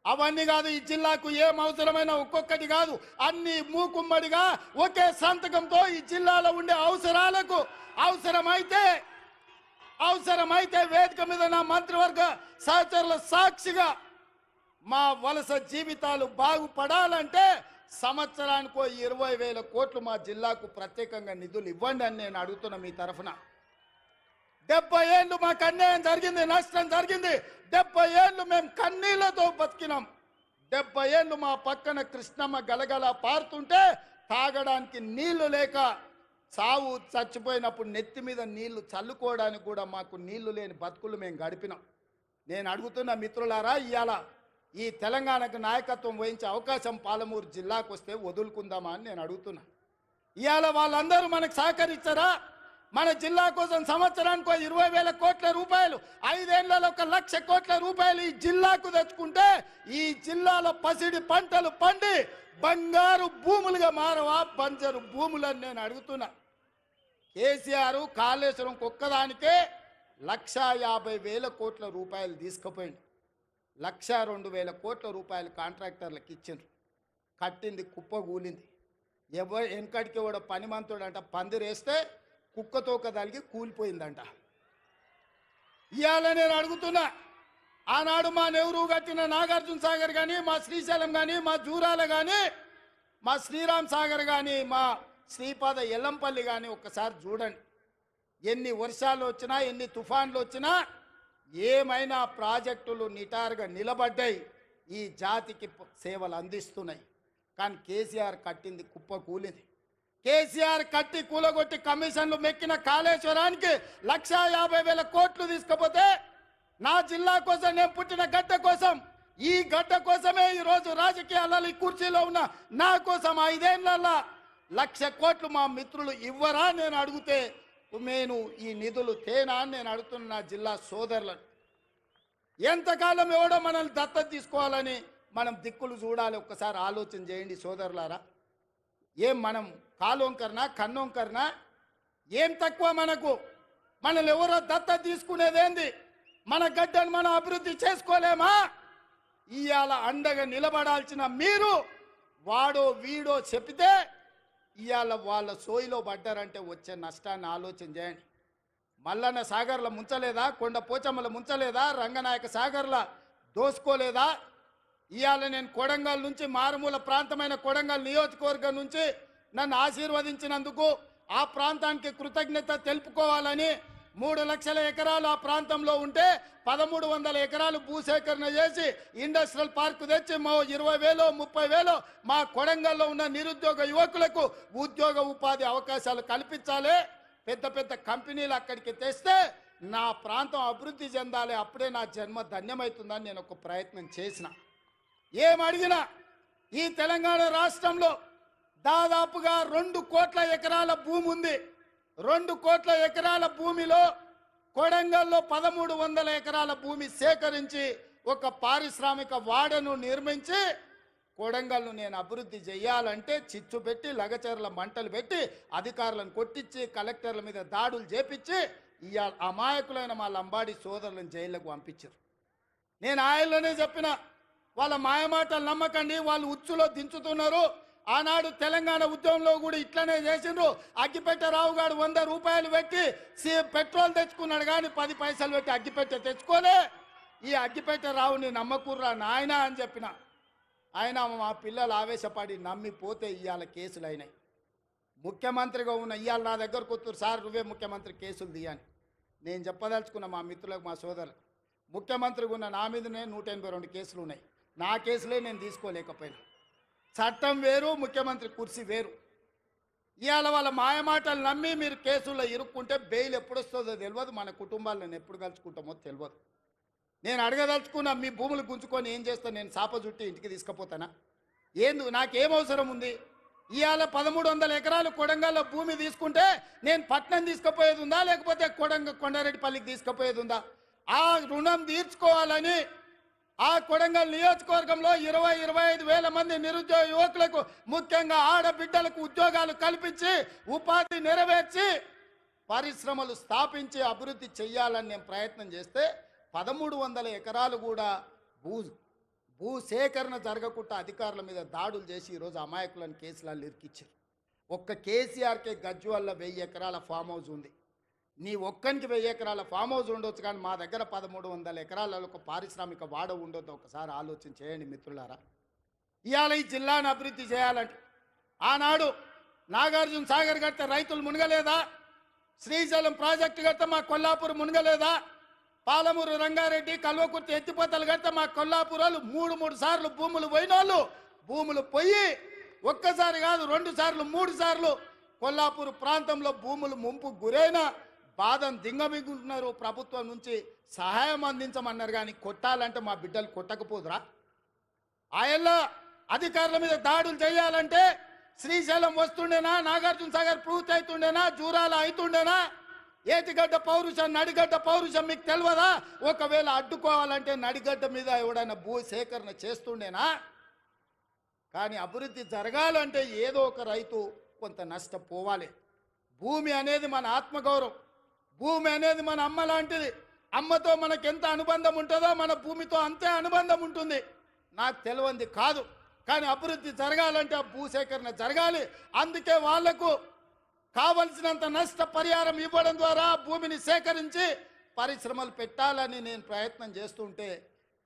S4: అవన్నీ కాదు, ఈ జిల్లాకు ఏం అవసరమైన ఒక్కొక్కటి కాదు, అన్ని మూకుమ్మడిగా ఒకే సంతకంతో ఈ జిల్లాలో ఉండే అవసరాలకు అవసరమైతే వేదిక మీద నా మంత్రివర్గ సహచరుల సాక్షిగా మా వలస జీవితాలు బాగుపడాలంటే సంవత్సరానికో 20,000 కోట్లు మా జిల్లాకు ప్రత్యేకంగా నిధులు ఇవ్వండి అని నేను అడుగుతున్నా మీ తరఫున. 70 ఏళ్ళు మాకు అన్యాయం జరిగింది, నష్టం జరిగింది. 70 ఏళ్ళు మేము కన్నీళ్లతో బతికినాం. 70 ఏళ్ళు మా పక్కన కృష్ణమ్మ గలగల పారుతుంటే తాగడానికి నీళ్లు లేక సావు చచ్చిపోయినప్పుడు నెత్తి మీద నీళ్లు చల్లుకోవడానికి కూడా మాకు నీళ్లు లేని బతుకులు మేము గడిపినాం. నేను అడుగుతున్న మిత్రులారా, ఇవాళ ఈ తెలంగాణకు నాయకత్వం వహించే అవకాశం పాలమూరు జిల్లాకు వస్తే వదులుకుందామా అని నేను అడుగుతున్నా. ఇవాళ వాళ్ళందరూ మనకు సహకరించారా? మన జిల్లా కోసం సంవత్సరానికి 20,000 కోట్ల రూపాయలు, 5 ఏళ్లలో 1,00,000 కోట్ల రూపాయలు ఈ జిల్లాకు తెచ్చుకుంటే ఈ జిల్లాలో పసిడి పంటలు పండి బంగారు భూములుగా మారవా, బంజరు భూములని నేను అడుగుతున్నా. కేసీఆర్ కాళేశ్వరం ఒక్కదానికే 1,50,000 కోట్ల రూపాయలు తీసుకుపోయింది. 1,02,000 కోట్ల రూపాయలు కాంట్రాక్టర్లకు ఇచ్చిండ్రు. కట్టింది కుప్ప కూలింది. ఎవరు వెనకడికి కూడా పనిమంతుడు అంట, పందిరేస్తే కుక్కతోక తలిగి కూలిపోయిందంట. ఇవాళ నేను అడుగుతున్నా, ఆనాడు మా నెహ్రూ కట్టిన నాగార్జున సాగర్ కానీ, మా శ్రీశైలం కానీ, మా జూరాల కానీ, మా శ్రీరామ్ సాగర్ కానీ, మా శ్రీపాద ఎల్లంపల్లి కానీ ఒక్కసారి చూడండి. ఎన్ని వర్షాలు వచ్చినా, ఎన్ని తుఫాన్లు వచ్చినా ఏమైనా ప్రాజెక్టులు నిటారుగా నిలబడ్డాయి, ఈ జాతికి సేవలు అందిస్తున్నాయి. కానీ కేసీఆర్ కట్టింది కుప్ప కూలింది. కేసీఆర్ కట్టి కూలగొట్టి కమిషన్లు మెక్కిన కాళేశ్వరానికి 1,50,000 కోట్లు తీసుకపోతే నా జిల్లా కోసం, నేను పుట్టిన గడ్డ కోసం, ఈ గడ్డ కోసమే ఈరోజు రాజకీయాలలో ఈ కుర్చీలో ఉన్న నా కోసం 5 ఏళ్లలో 1,00,000 కోట్లు మా మిత్రులు ఇవ్వరా నేను అడిగితే నేను ఈ నిధులు తేనా అని నేను అడుగుతున్న నా జిల్లా సోదరులను. ఎంతకాలం ఎవడో మనల్ని దత్తత తీసుకోవాలని మనం దిక్కులు చూడాలి. ఒక్కసారి ఆలోచన చేయండి సోదరులారా. ఏం మనం కాలోంకరనా, కన్నోంకరనా? ఏం తక్కువ మనకు? మనల్ని ఎవరో దత్తత తీసుకునేదేంది? మన గడ్డను మనం అభివృద్ధి చేసుకోలేమా? ఇవాళ అండగా నిలబడాల్సిన మీరు వాడో వీడో చెప్తే ఇవాళ వాళ్ళ సోయిలో పడ్డారంటే వచ్చే నష్టాన్ని ఆలోచన చేయండి. మల్లన్న సాగర్ల ముంచలేదా? కొండ పోచమ్మల ముంచలేదా? రంగనాయక సాగర్ల దోసుకోలేదా? ఇవాళ నేను కొడంగల్ నుంచి, మారుమూల ప్రాంతమైన కొడంగల్ నియోజకవర్గం నుంచి నన్ను ఆశీర్వదించినందుకు ఆ ప్రాంతానికి కృతజ్ఞత తెలుపుకోవాలని 3 లక్షల ఎకరాలు ఆ ప్రాంతంలో ఉంటే 1,300 ఎకరాలు భూసేకరణ చేసి ఇండస్ట్రియల్ పార్క్ తెచ్చి 20,000 30,000 మా కొడంగల్లో ఉన్న నిరుద్యోగ యువకులకు ఉద్యోగ ఉపాధి అవకాశాలు కల్పించాలి. పెద్ద పెద్ద కంపెనీలు అక్కడికి తెస్తే నా ప్రాంతం అభివృద్ధి చెందాలి, అప్పుడే నా జన్మ ధన్యమవుతుందని నేను ఒక ప్రయత్నం చేసిన. ఏమడిగినా ఈ తెలంగాణ రాష్ట్రంలో దాదాపుగా 2 కోట్ల ఎకరాల భూమి ఉంది. 2 కోట్ల ఎకరాల భూమిలో కొడంగల్లో 1300 ఎకరాల భూమి సేకరించి ఒక పారిశ్రామిక వాడను నిర్మించి కొడంగల్ను నేను అభివృద్ధి చేయాలంటే చిచ్చు పెట్టి లగచర్ల మంటలు పెట్టి అధికారులను కొట్టించి కలెక్టర్ల మీద దాడులు చేపించి ఇవాళ అమాయకులైన మా లంబాడి సోదరులను జైళ్లకు పంపించారు. నేను ఆయనలోనే చెప్పిన, వాళ్ళ మాయమాటలు నమ్మకండి, వాళ్ళు ఉచ్చులో దించుతున్నారు. ఆనాడు తెలంగాణ ఉద్యమంలో కూడా ఇట్లనే చేసిండ్రు. అగ్గిపెట్టె రావు గారు 100 రూపాయలు పెట్టి పెట్రోల్ తెచ్చుకున్నాడు, కానీ 10 పైసలు పెట్టి అగ్గిపెట్టె తెచ్చుకోలే. ఈ అగ్గిపెట్టె రావుని నమ్మకుర్రా నాయన అని చెప్పిన. ఆయన మా పిల్లలు ఆవేశపడి నమ్మిపోతే ఇవాళ కేసులు అయినాయి. ముఖ్యమంత్రిగా ఉన్న ఇవాళ నా దగ్గరకు వస్తారు, సార్ నువ్వే ముఖ్యమంత్రి కేసులు తీయని. నేను చెప్పదలుచుకున్న మా మిత్రులకు, మా సోదరులకు, ముఖ్యమంత్రిగా ఉన్న నా మీదనే 182 కేసులు ఉన్నాయి. నా కేసులే నేను తీసుకోలేకపోయినా. చట్టం వేరు, ముఖ్యమంత్రి కుర్చీ వేరు. ఇవాళ వాళ్ళ మాయమాటలు నమ్మి మీరు కేసుల్లో ఇరుక్కుంటే బెయిల్ ఎప్పుడు వస్తుందో తెలియదు, మన కుటుంబాలను ఎప్పుడు కలుసుకుంటామో తెలియదు. నేను అడగదలుచుకున్నా, మీ భూములు గుంజుకొని ఏం చేస్తాను? నేను చాప చుట్టి ఇంటికి తీసుకుపోతానా? నాకేం అవసరం ఉంది? ఇవాళ 1300 ఎకరాలు కొడంగల్లో భూమి తీసుకుంటే నేను పట్నం తీసుకుపోయేది ఉందా, లేకపోతే కొండారెడ్డిపల్లికి తీసుకుపోయేది ఉందా? ఆ రుణం తీర్చుకోవాలని ఆ కొడంగల్ నియోజకవర్గంలో 20-25 వేల మంది నిరుద్యోగ యువకులకు, ముఖ్యంగా ఆడబిడ్డలకు ఉద్యోగాలు కల్పించి ఉపాధి నెరవేర్చి పరిశ్రమలు స్థాపించి అభివృద్ధి చెయ్యాలని నేను ప్రయత్నం చేస్తే 1300 ఎకరాలు కూడా భూసేకరణ జరగకుండా అధికారుల మీద దాడులు చేసి ఈరోజు అమాయకులను కేసులలో ఇరికిచ్చారు. ఒక్క కేసీఆర్కే గజ్వేల్లో 1000 ఎకరాల ఫామ్ హౌస్ ఉంది. నీ ఒక్కనికి 1000 ఎకరాల ఫామ్ హౌస్ ఉండొచ్చు, కానీ మా దగ్గర 1300 ఎకరాలలో ఒక పారిశ్రామిక వాడ ఉండొద్దు. ఒకసారి ఆలోచన చేయండి మిత్రులారా. ఇవాళ ఈ జిల్లాను అభివృద్ధి చేయాలంటే ఆనాడు నాగార్జున సాగర్ కడితే రైతులు మునగలేదా? శ్రీశైలం ప్రాజెక్టు కడితే మా కొల్లాపూర్ మునగలేదా? పాలమూరు రంగారెడ్డి కల్వకుర్తి ఎత్తిపోతలు కడితే మా కొల్లాపూరాలు 3 సార్లు భూములు పోయిన వాళ్ళు భూములు పోయి ఒక్కసారి కాదు 2 సార్లు 3 సార్లు కొల్లాపూర్ ప్రాంతంలో భూములు ముంపు గురైన బాధను దింగమిగుంటున్నారు. ప్రభుత్వం నుంచి సహాయం అందించమన్నారు, కానీ కొట్టాలంటే మా బిడ్డలు కొట్టకపోదురా? ఆయల్లో అధికారుల మీద దాడులు చేయాలంటే శ్రీశైలం వస్తుండేనా? నాగార్జున సాగర్ పూర్తి అవుతుండేనా? జూరాల అవుతుండేనా? ఏటిగడ్డ పౌరుషం, నడిగడ్డ పౌరుషం మీకు తెలియదా? ఒకవేళ అడ్డుకోవాలంటే నడిగడ్డ మీద ఎవడైనా భూ సేకరణ చేస్తుండేనా? కానీ అభివృద్ధి జరగాలంటే ఏదో ఒక రైతు కొంత నష్టపోవాలి. భూమి అనేది మన ఆత్మగౌరవం, భూమి అనేది మన అమ్మ లాంటిది. అమ్మతో మనకు ఎంత అనుబంధం ఉంటుందో మన భూమితో అంతే అనుబంధం ఉంటుంది. నాకు తెలియంది కాదు, కానీ అభివృద్ధి జరగాలంటే ఆ భూసేకరణ జరగాలి. అందుకే వాళ్లకు కావలసినంత నష్ట పరిహారం ఇవ్వడం ద్వారా భూమిని సేకరించి పరిశ్రమలు పెట్టాలని నేను ప్రయత్నం చేస్తుంటే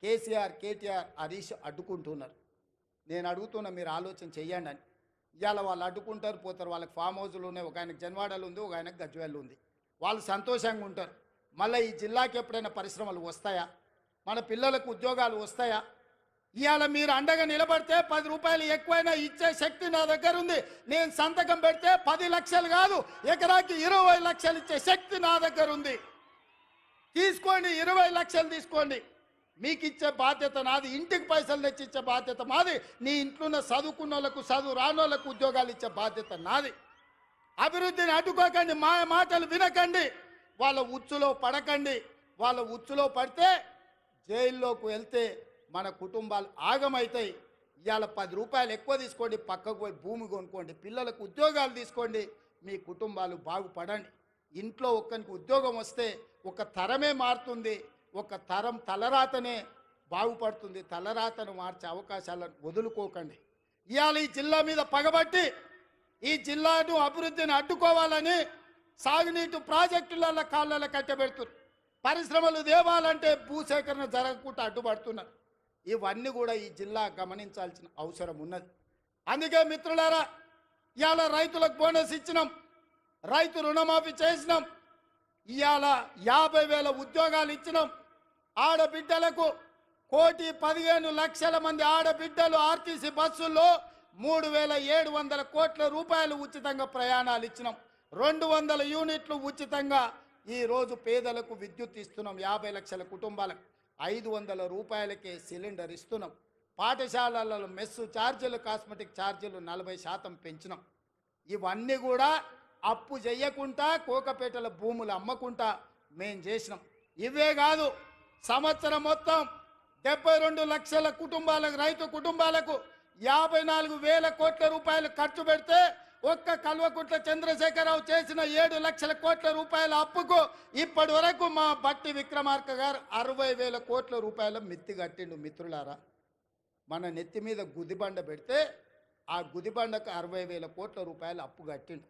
S4: కేసీఆర్, కేటీఆర్, హరీష్ అడ్డుకుంటున్నారు. నేను అడుగుతున్నా, మీరు ఆలోచన చెయ్యండి అని. ఇవాళ వాళ్ళు అడ్డుకుంటారు, పోతారు. వాళ్ళకి ఫామ్ హౌజులు ఉన్నాయి, ఒక ఆయనకు జన్వాడలు ఉంది, ఒక ఆయనకు గజ్వేల్ ఉంది. వాళ్ళు సంతోషంగా ఉంటారు. మళ్ళీ ఈ జిల్లాకి ఎప్పుడైనా పరిశ్రమలు వస్తాయా? మన పిల్లలకు ఉద్యోగాలు వస్తాయా? ఇవాళ మీరు అండగా నిలబడితే 10 రూపాయలు ఎక్కువైనా ఇచ్చే శక్తి నా దగ్గర ఉంది. నేను సంతకం పెడితే 10 లక్షలు కాదు, ఎకరాకి 20 లక్షలు ఇచ్చే శక్తి నా దగ్గర ఉంది. తీసుకోండి, 20 లక్షలు తీసుకోండి. మీకు ఇచ్చే బాధ్యత నాది. ఇంటికి పైసలు తెచ్చి ఇచ్చే బాధ్యత మాది. నీ ఇంట్లో చదువుకున్న వాళ్ళకు, చదువు రాని వాళ్ళకు ఉద్యోగాలు ఇచ్చే బాధ్యత నాది. అభివృద్ధిని అడ్డుకోకండి, మాయ మాటలు వినకండి, వాళ్ళ ఉచ్చులో పడకండి. వాళ్ళ ఉచ్చులో పడితే జైల్లోకి వెళ్తే మన కుటుంబాలు ఆగమవుతాయి. ఇవాళ 10 రూపాయలు ఎక్కువ తీసుకోండి, పక్కకు పోయి భూమి కొనుక్కోండి, పిల్లలకు ఉద్యోగాలు తీసుకోండి, మీ కుటుంబాలు బాగుపడండి. ఇంట్లో ఒక్కరికి ఉద్యోగం వస్తే ఒక తరమే మారుతుంది, ఒక తరం తలరాతనే బాగుపడుతుంది. తలరాతను మార్చే అవకాశాలను వదులుకోకండి. ఇవాళ ఈ జిల్లా మీద పగబట్టి ఈ జిల్లాను అభివృద్ధిని అడ్డుకోవాలని సాగునీటి ప్రాజెక్టుల కాళ్ళ కట్టబెడుతున్నారు. పరిశ్రమలు దేవాలంటే భూసేకరణ జరగకుండా అడ్డుపడుతున్నారు. ఇవన్నీ కూడా ఈ జిల్లా గమనించాల్సిన అవసరం ఉన్నది. అందుకే మిత్రులారా, ఇవాళ రైతులకు బోనస్ ఇచ్చినాం, రైతు రుణమాఫీ చేసినాం, ఇవాళ 50,000 ఉద్యోగాలు ఇచ్చినాం. ఆడబిడ్డలకు 1,15,00,000 మంది ఆడబిడ్డలు ఆర్టీసీ బస్సుల్లో 3,700 కోట్ల రూపాయలు ఉచితంగా ప్రయాణాలు ఇచ్చినాం. 200 యూనిట్లు ఉచితంగా ఈరోజు పేదలకు విద్యుత్ ఇస్తున్నాం. 50 లక్షల కుటుంబాలకు 500 రూపాయలకే సిలిండర్ ఇస్తున్నాం. పాఠశాలలలో మెస్సు ఛార్జీలు, కాస్మెటిక్ ఛార్జీలు 40% పెంచినాం. ఇవన్నీ కూడా అప్పు చేయకుండా కోకపేటల భూములు అమ్మకుండా మేం చేసినాం. ఇవే కాదు, సంవత్సరం మొత్తం 72 లక్షల కుటుంబాలకు, రైతు కుటుంబాలకు 54,000 కోట్ల రూపాయలు ఖర్చు పెడితే ఒక్క కల్వకుంట్ల చంద్రశేఖరరావు చేసిన 7 లక్షల కోట్ల రూపాయల అప్పుకు ఇప్పటి వరకు మా బట్టి విక్రమార్క గారు 60,000 కోట్ల రూపాయల మిత్తి కట్టిండు. మిత్రులారా, మన నెత్తి మీద గుదిబండ పెడితే ఆ గుదిబండకు 60,000 కోట్ల రూపాయలు అప్పు కట్టిండు.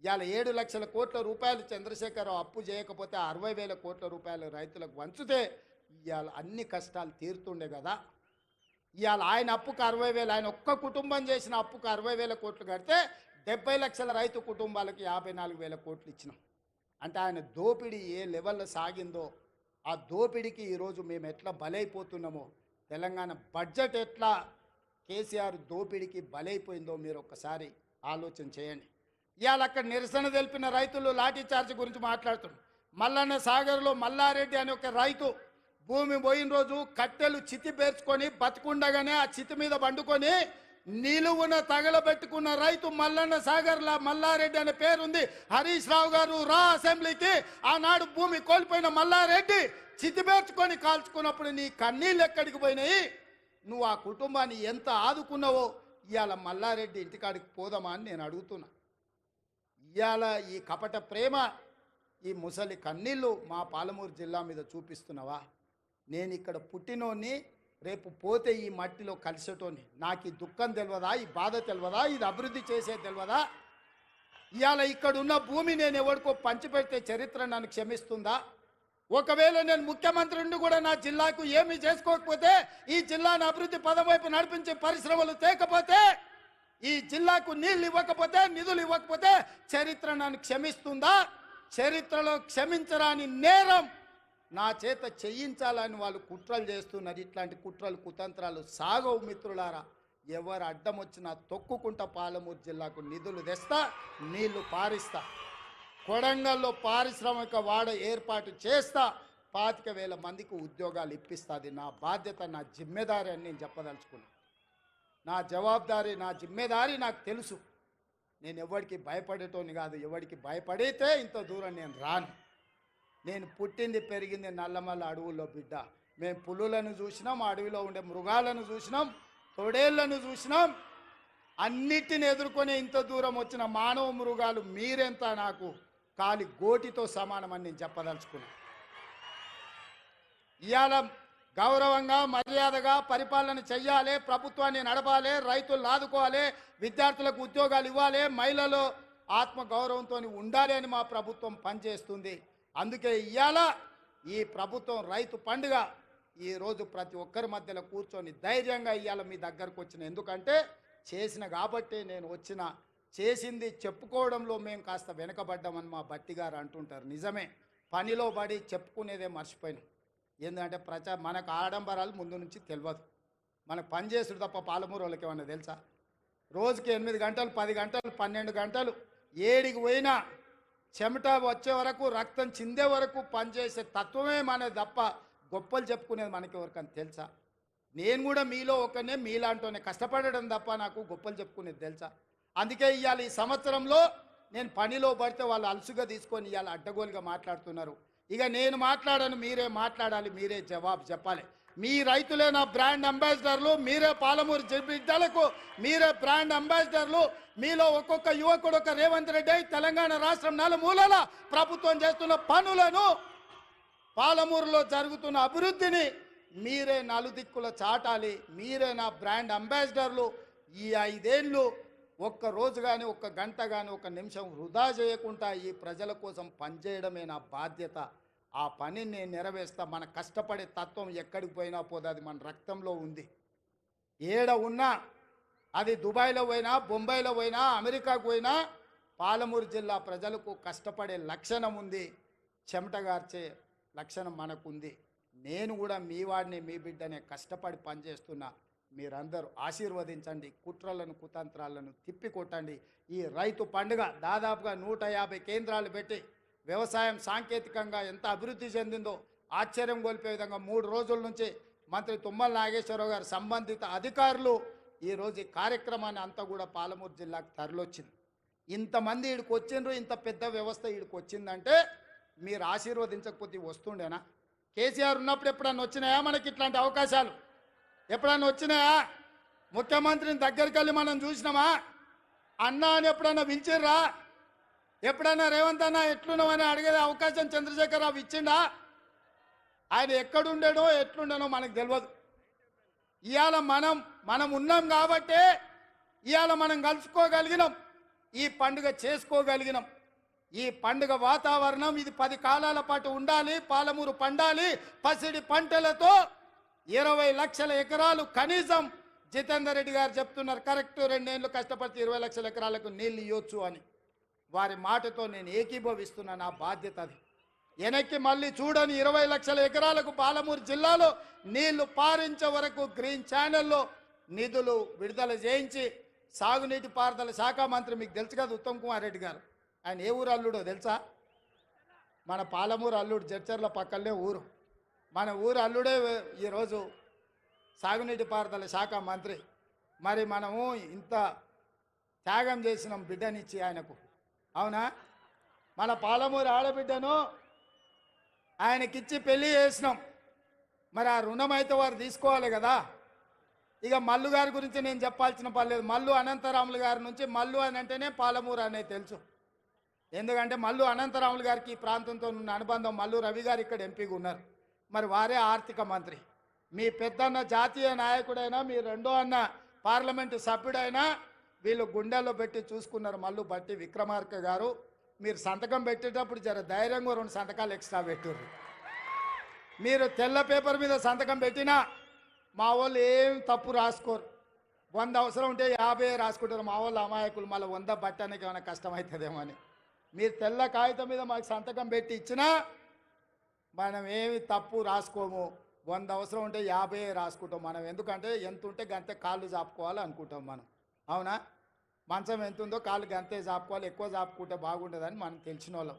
S4: ఇవాళ 7 లక్షల కోట్ల రూపాయలు చంద్రశేఖరరావు అప్పు చేయకపోతే 60,000 కోట్ల రూపాయలు రైతులకు వంచితే ఇవాళ అన్ని కష్టాలు తీరుతుండే కదా. ఇవాళ ఆయన అప్పుకు 60,000, ఆయన ఒక్క కుటుంబం చేసిన అప్పుకు 60,000 కోట్లు కడితే 70 లక్షల రైతు కుటుంబాలకు 54,000 కోట్లు ఇచ్చినాం. అంటే ఆయన దోపిడీ ఏ లెవెల్లో సాగిందో, ఆ దోపిడీకి ఈరోజు మేము ఎట్లా బలైపోతున్నామో, తెలంగాణ బడ్జెట్ ఎట్లా కేసీఆర్ దోపిడీకి బలైపోయిందో మీరు ఒక్కసారి ఆలోచన చేయండి. ఇవాళ అక్కడ నిరసన తెలిపిన రైతులు లాఠీ చార్జ్ గురించి మాట్లాడుతున్నారు. మల్లన్న సాగర్లో మల్లారెడ్డి అనే ఒక రైతు భూమి పోయిన రోజు కట్టెలు చితి పేర్చుకొని బతుకుండగానే ఆ చితి మీద పండుకొని నిలువున తగలబెట్టుకున్న రైతు మల్లన్న సాగర్లా మల్లారెడ్డి అనే పేరుంది. హరీష్ రావు గారు రా అసెంబ్లీకి. ఆనాడు భూమి కోల్పోయిన మల్లారెడ్డి చితి పేర్చుకొని కాల్చుకున్నప్పుడు నీ కన్నీళ్ళు ఎక్కడికి పోయినాయి? నువ్వు ఆ కుటుంబాన్ని ఎంత ఆదుకున్నావో ఇవాళ మల్లారెడ్డి ఇంటికాడికి పోదామా అని నేను అడుగుతున్నా. ఇవాళ ఈ కపట ప్రేమ, ఈ ముసలి కన్నీళ్ళు మా పాలమూరు జిల్లా మీద చూపిస్తున్నావా? నేను ఇక్కడ పుట్టినోని, రేపు పోతే ఈ మట్టిలో కలిసేటోని. నాకు ఈ దుఃఖం తెలియదా? ఈ బాధ తెలియదా? ఇది అభివృద్ధి చేసేది తెలియదా? ఇవాళ ఇక్కడ ఉన్న భూమి నేను ఎవరికో పంచిపెడితే చరిత్ర నన్ను క్షమిస్తుందా? ఒకవేళ నేను ముఖ్యమంత్రి నుండి కూడా నా జిల్లాకు ఏమీ చేసుకోకపోతే, ఈ జిల్లాను అభివృద్ధి పదం వైపు నడిపించే పరిశ్రమలు తేకపోతే, ఈ జిల్లాకు నీళ్ళు ఇవ్వకపోతే, నిధులు ఇవ్వకపోతే చరిత్ర నన్ను క్షమిస్తుందా? చరిత్రలో క్షమించరాని నేరం నా చేత చేయించాలని వాళ్ళు కుట్రలు చేస్తున్నారు. ఇట్లాంటి కుట్రలు కుతంత్రాలు సాగవు మిత్రులారా. ఎవరు అడ్డం వచ్చినా తొక్కుకుంటా పాలమూరు జిల్లాకు నిధులు తెస్తా, నీళ్లు పారిస్తా. కొడంగల్లో పారిశ్రామిక వాడ ఏర్పాటు చేస్తా. 25,000 మందికి ఉద్యోగాలు ఇప్పిస్తా. అది నా బాధ్యత, నా జిమ్మెదారి అని నేను చెప్పదలుచుకున్నా. నా జవాబుదారీ, నా జిమ్మెదారి నాకు తెలుసు. నేను ఎవరికి భయపడేటోని కాదు. ఎవరికి భయపడితే ఇంత దూరం నేను రాను. నేను పుట్టింది పెరిగింది నల్లమల్ల అడవుల్లో బిడ్డ. మేము పులులను చూసినాం, అడవిలో ఉండే మృగాలను చూసినాం, తొడేళ్లను చూసినాం. అన్నిటిని ఎదుర్కొని ఇంత దూరం వచ్చిన మానవ మృగాలు మీరెంత నాకు కాలి గోటితో సమానమని నేను చెప్పదలుచుకున్నాను. ఇవాళ గౌరవంగా మర్యాదగా పరిపాలన చెయ్యాలి, ప్రభుత్వాన్ని నడపాలి, రైతులు ఆదుకోవాలి, విద్యార్థులకు ఉద్యోగాలు ఇవ్వాలి, మహిళలు ఆత్మగౌరవంతో ఉండాలి అని మా ప్రభుత్వం పనిచేస్తుంది. అందుకే ఇవాళ ఈ ప్రభుత్వం రైతు పండుగ ఈరోజు ప్రతి ఒక్కరి మధ్యలో కూర్చొని ధైర్యంగా ఇవాళ మీ దగ్గరకు వచ్చిన. ఎందుకంటే చేసిన కాబట్టి నేను వచ్చిన. చేసింది చెప్పుకోవడంలో మేము కాస్త వెనకబడ్డామని మా బట్టి గారు అంటుంటారు. నిజమే, పనిలో పడి చెప్పుకునేదే మర్చిపోయినాం. ఎందుకంటే మనకు ఆడంబరాలు ముందు నుంచి తెలియదు. మనకు పని చేసుడు తప్ప పాలమూరు వాళ్ళకి ఏమన్నా తెలుసా? రోజుకి 8 గంటలు, 10 గంటలు, 12 గంటలు ఏడికి పోయినా చెమట వచ్చే వరకు, రక్తం చిందే వరకు పనిచేసే తత్వమే మనది తప్ప గొప్పలు చెప్పుకునేది మనకి ఎవరికని తెలుసా? నేను కూడా మీలో ఒకనే, మీలాంటోనే కష్టపడడం తప్ప నాకు గొప్పలు చెప్పుకునేది తెలుసా? అందుకే ఇవాళ ఈ సంవత్సరంలో నేను పనిలో పడితే వాళ్ళు అలసుగా తీసుకొని ఇవాళ అడ్డగోలుగా మాట్లాడుతున్నారు. ఇక నేను మాట్లాడను, మీరే మాట్లాడాలి, మీరే జవాబు చెప్పాలి. మీ రైతులే నా బ్రాండ్ అంబాసిడర్లు, మీరే పాలమూరు బిడ్డలకు మీరే బ్రాండ్ అంబాసిడర్లు. మీలో ఒక్కొక్క యువకుడు ఒక రేవంత్ రెడ్డి తెలంగాణ రాష్ట్రం నలుమూలల ప్రభుత్వం చేస్తున్న పనులను, పాలమూరులో జరుగుతున్న అభివృద్ధిని మీరే నలుదిక్కుల చాటాలి. మీరే నా బ్రాండ్ అంబాసిడర్లు. ఈ 5 ఏళ్ళు ఒక్క రోజు కానీ, ఒక్క గంట కానీ, ఒక్క నిమిషం వృధా చేయకుండా ఈ ప్రజల కోసం పనిచేయడమే నా బాధ్యత. ఆ పనిని నేను నెరవేర్స్తా. మన కష్టపడే తత్వం ఎక్కడికి పోయినా పోదు, అది మన రక్తంలో ఉంది. ఏడ ఉన్నా, అది దుబాయ్లో పోయినా, బొంబాయిలో పోయినా, అమెరికాకు పోయినా, పాలమూరు జిల్లా ప్రజలకు కష్టపడే లక్షణం ఉంది, చెమటగార్చే లక్షణం మనకుంది. నేను కూడా మీ వాడిని, మీ బిడ్డనే, కష్టపడి పనిచేస్తున్నా. మీరందరూ ఆశీర్వదించండి, కుట్రలను కుతంత్రాలను తిప్పికొట్టండి. ఈ రైతు పండుగ దాదాపుగా 150 కేంద్రాలు పెట్టి వ్యవసాయం సాంకేతికంగా ఎంత అభివృద్ధి చెందిందో ఆశ్చర్యం గొలిపే విధంగా 3 రోజుల నుంచి మంత్రి తుమ్మల నాగేశ్వరరావు గారు సంబంధిత అధికారులు ఈరోజు ఈ కార్యక్రమాన్ని అంతా కూడా పాలమూరు జిల్లాకు తరలివచ్చింది. ఇంతమంది ఈడికి వచ్చిండ్రు, ఇంత పెద్ద వ్యవస్థ ఈడికి వచ్చిందంటే మీరు ఆశీర్వదించకపోతే వస్తుండేనా? కేసీఆర్ ఉన్నప్పుడు ఎప్పుడన్నా వచ్చినాయా మనకి ఇట్లాంటి అవకాశాలు? ఎప్పుడన్నా వచ్చినాయా? ముఖ్యమంత్రిని దగ్గరికి వెళ్ళి మనం చూసినామా? అన్నా అని ఎప్పుడన్నా పిలిచిర్రా? ఎప్పుడన్నా రేవంత్ అన్న ఎట్లున్నామని అడిగే అవకాశం చంద్రశేఖరరావు ఇచ్చిండా? ఆయన ఎక్కడుండేనో ఎట్లుండేనో మనకు తెలియదు. ఇవాళ మనం ఉన్నాం కాబట్టే ఇవాళ మనం కలుసుకోగలిగినాం, ఈ పండుగ చేసుకోగలిగినాం. ఈ పండుగ వాతావరణం ఇది 10 కాలాల పాటు ఉండాలి, పాలమూరు పండాలి పసిడి పంటలతో. 20 లక్షల ఎకరాలు కనీసం జితేందర్ రెడ్డి గారు చెప్తున్నారు, కరెక్ట్ 2 ఏళ్ళు కష్టపడితే 20 లక్షల ఎకరాలకు నీళ్ళు ఇవ్వచ్చు అని. వారి మాటతో నేను ఏకీభవిస్తున్నా, నా బాధ్యత అది. వెనక్కి మళ్ళీ చూడని 20 లక్షల ఎకరాలకు పాలమూరు జిల్లాలో నీళ్లు పారించే వరకు గ్రీన్ ఛానల్లో నిధులు విడుదల చేయించి సాగునీటి పారుదల శాఖ మంత్రి మీకు తెలుసు కదా ఉత్తమ్ కుమార్ రెడ్డి గారు, ఆయన ఏ ఊరు అల్లుడో తెలుసా? మన పాలమూరు అల్లుడు, జడ్చర్ల పక్కనే ఊరు. మన ఊరు అల్లుడే ఈరోజు సాగునీటి పారుదల శాఖ మంత్రి. మరి మనము ఇంత త్యాగం చేసినాం బిడ్డనిచ్చి ఆయనకు, అవునా? మన పాలమూరు ఆడబిడ్డను ఆయనకిచ్చి పెళ్లి చేసినాం. మరి ఆ రుణం అయితే వారు తీసుకోవాలి కదా. ఇక మల్లు గారి గురించి నేను చెప్పాల్సిన పని లేదు. మల్లు అనంతరాములు గారి నుంచి మల్లు అని అంటేనే పాలమూరు అనేది తెలుసు. ఎందుకంటే మల్లు అనంతరాములు గారికి ఈ ప్రాంతంతో ఉన్న అనుబంధం. మల్లు రవి గారు ఇక్కడ ఎంపీగా ఉన్నారు, మరి వారే ఆర్థిక మంత్రి. మీ పెద్దన్న జాతీయ నాయకుడైనా, మీ రెండో అన్న పార్లమెంటు సభ్యుడైనా వీళ్ళు గుండెల్లో పెట్టి చూసుకున్నారు. మల్లు బట్టి విక్రమార్క గారు, మీరు సంతకం పెట్టేటప్పుడు జర ధైర్యంగా 2 సంతకాలు ఎక్స్ట్రా పెట్టుర్రు. మీరు తెల్ల పేపర్ మీద సంతకం పెట్టినా మా వాళ్ళు ఏం తప్పు రాసుకోరు. 100 అవసరం ఉంటే 50 రాసుకుంటారు. మా వాళ్ళు అమాయకులు, మళ్ళీ 100 బట్టడానికి ఏమైనా కష్టమవుతుందేమో అని. మీరు తెల్ల కాగితం మీద మాకు సంతకం పెట్టి ఇచ్చినా మనం ఏమి తప్పు రాసుకోము. 100 అవసరం ఉంటే 50 రాసుకుంటాం మనం. ఎందుకంటే ఎంత ఉంటే గంతే కాళ్ళు చాపుకోవాలి అనుకుంటాం మనం, అవునా? మంచం ఎంత ఉందో కాళ్ళు గంతే చాపుకోవాలి, ఎక్కువ చాపుకుంటే బాగుంటుందని మనం తెలిసిన వాళ్ళం.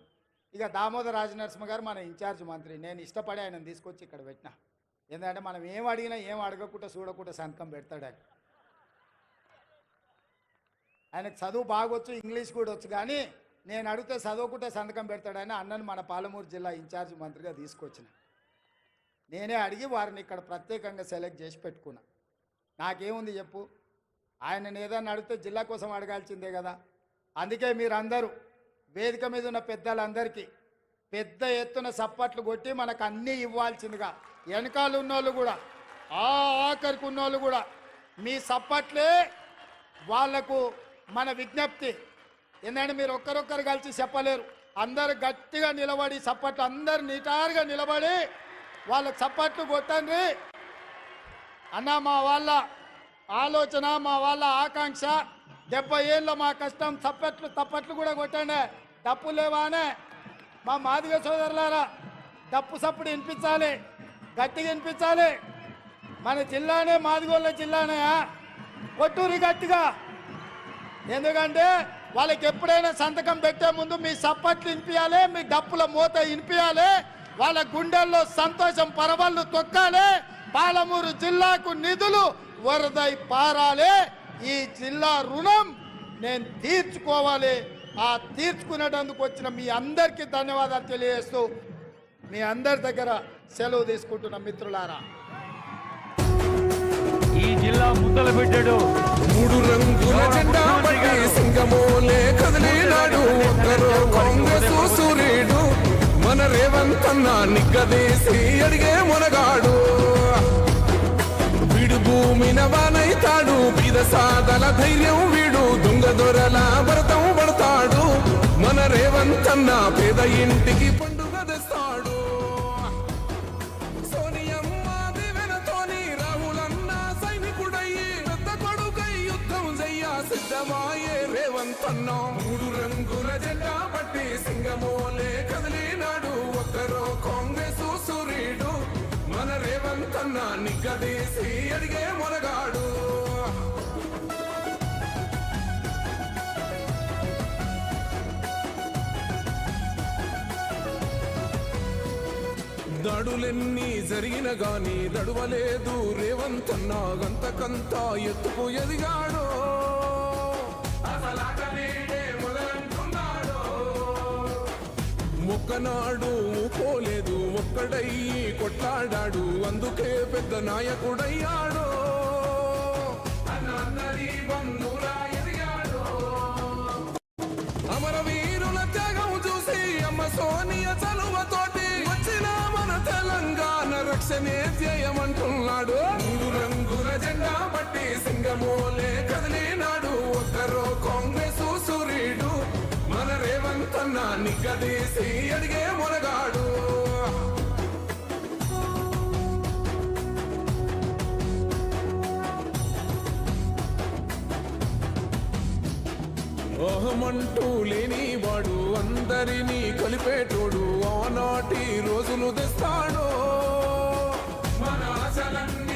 S4: ఇక దామోదర్ రాజనరసింహ గారు మన ఇన్ఛార్జ్ మంత్రి. నేను ఇష్టపడి ఆయన తీసుకొచ్చి ఇక్కడ పెట్టినా. ఎందుకంటే మనం ఏం అడిగినా ఏం అడగకుండా చూడకుండా సంతకం పెడతాడు ఆయన. ఆయనకు చదువు బాగొచ్చు, ఇంగ్లీష్ కూడా వచ్చు, కానీ నేను అడిగితే చదువుకుంటే సంతకం పెడతాడని అన్నను మన పాలమూరు జిల్లా ఇన్ఛార్జ్ మంత్రిగా తీసుకొచ్చిన. నేనే అడిగి వారిని ఇక్కడ ప్రత్యేకంగా సెలెక్ట్ చేసి పెట్టుకున్నా. నాకేముంది చెప్పు, ఆయన ఏదన్నా అడిగితే జిల్లా కోసం అడగాల్సిందే కదా. అందుకే మీరందరూ వేదిక మీద ఉన్న పెద్దలందరికీ పెద్ద ఎత్తున సప్పట్లు కొట్టి మనకు అన్నీ ఇవ్వాల్సిందిగా, వెనకాల ఉన్నోళ్ళు కూడా ఆఖరికి ఉన్నోళ్ళు కూడా మీ సప్పట్లే వాళ్లకు మన విజ్ఞప్తి. ఎందుకంటే మీరు ఒక్కరొక్కరు కలిసి చెప్పలేరు. అందరు గట్టిగా నిలబడి సప్పట్లు, అందరు నిటారుగా నిలబడి వాళ్ళకు సప్పట్లు కొట్టండి అన్న. మా వాళ్ళ ఆలోచన, మా వాళ్ళ ఆకాంక్ష, 70 ఏళ్ళ మా కష్టం. తప్పట్లు కూడా కొట్టండి. డప్పు లేవానే మా మాదిగ సోదరులారా, డప్పు సప్పుడు వినిపించాలి, గట్టిగా వినిపించాలి. మన జిల్లానే మాదిగోళ్ళ జిల్లానే, కొట్టూరి గట్టిగా. ఎందుకంటే వాళ్ళకి ఎప్పుడైనా సంతకం పెట్టే ముందు మీ సప్పట్లు వినిపించాలి, మీ డప్పుల మూత వినిపించాలి, వాళ్ళ గుండెల్లో సంతోషం పరవళ్ళు తొక్కాలి. పాలమూరు జిల్లాకు నిధులు వరదై పారాలి. ఈ జిల్లా రుణం నేను తీర్చుకోవాలి. ఆ తీర్చుకునేటందుకు వచ్చిన మీ అందరికీ ధన్యవాదాలు తెలియజేస్తూ మీ అందరి దగ్గర సెలవు తీసుకుంటున్న మిత్రులారా.
S2: ఈ జిల్లా ముద్దలు పెట్టాడు
S5: 3 రంగుల జెండా పట్టి సింగమోలే కదిలినాడు. ఒక్కరో కాంగ్రెస్ సూర్యుడు, మన రేవంత్ అన్న నిగ్గదీసి అడిగే మునగాడు. వీడు భూమిన వానైతాడు, బీద సాదల ధైర్యం వీడు, దొంగ దొరల భరతం పడతాడు. మన రేవంత్ అన్న పేద ఇంటికి పండుగ తెస్తాడు. సోనియమ్మ దివెనతోని రాహులన్న సైనికుడయ్యి పెద్ద కొడుకై యుద్ధం చెయ్య సిద్ధమాయే రేవంత్ అన్న. 3 రంగుల జెండా పట్టి సింగమోలే కదిలినాడు. ఒక్కరో కాంగ్రెస్ సూర్యుడు, మన రేవంత్ అన్న నిగ్గదీసి అడిగే మునగాడు. దాడులెన్ని జరిగిన గాని దడువలేదు రేవంతన్న గంతకంతా ఎత్తుకు ఎదిగాడో ఒక్కనాడు పోలేదు ఒక్కడయ్యి కొట్లాడాడు అందుకే పెద్ద నాయకుడయ్యాడో అమరవీరుల త్యాగం చూసి అమ్మ సోనియ చలువతోటి వచ్చిన మన తెలంగాణ రక్షణే ధ్యేయమంటున్నాడు రంగుల జెండా పట్టి సింగమోలే కదిలినాడు ఒక్కరో కాంగ్రెస్ సూర్యుడు మన రేవంతన్న నిగ్గదీసి అడిగే మొనగాడు ఓహమంటూ లేనివాడు అందరినీ కలిపేటోడు ఆనాటి రోజులు తెస్తాడు మన ఆశలన్నీ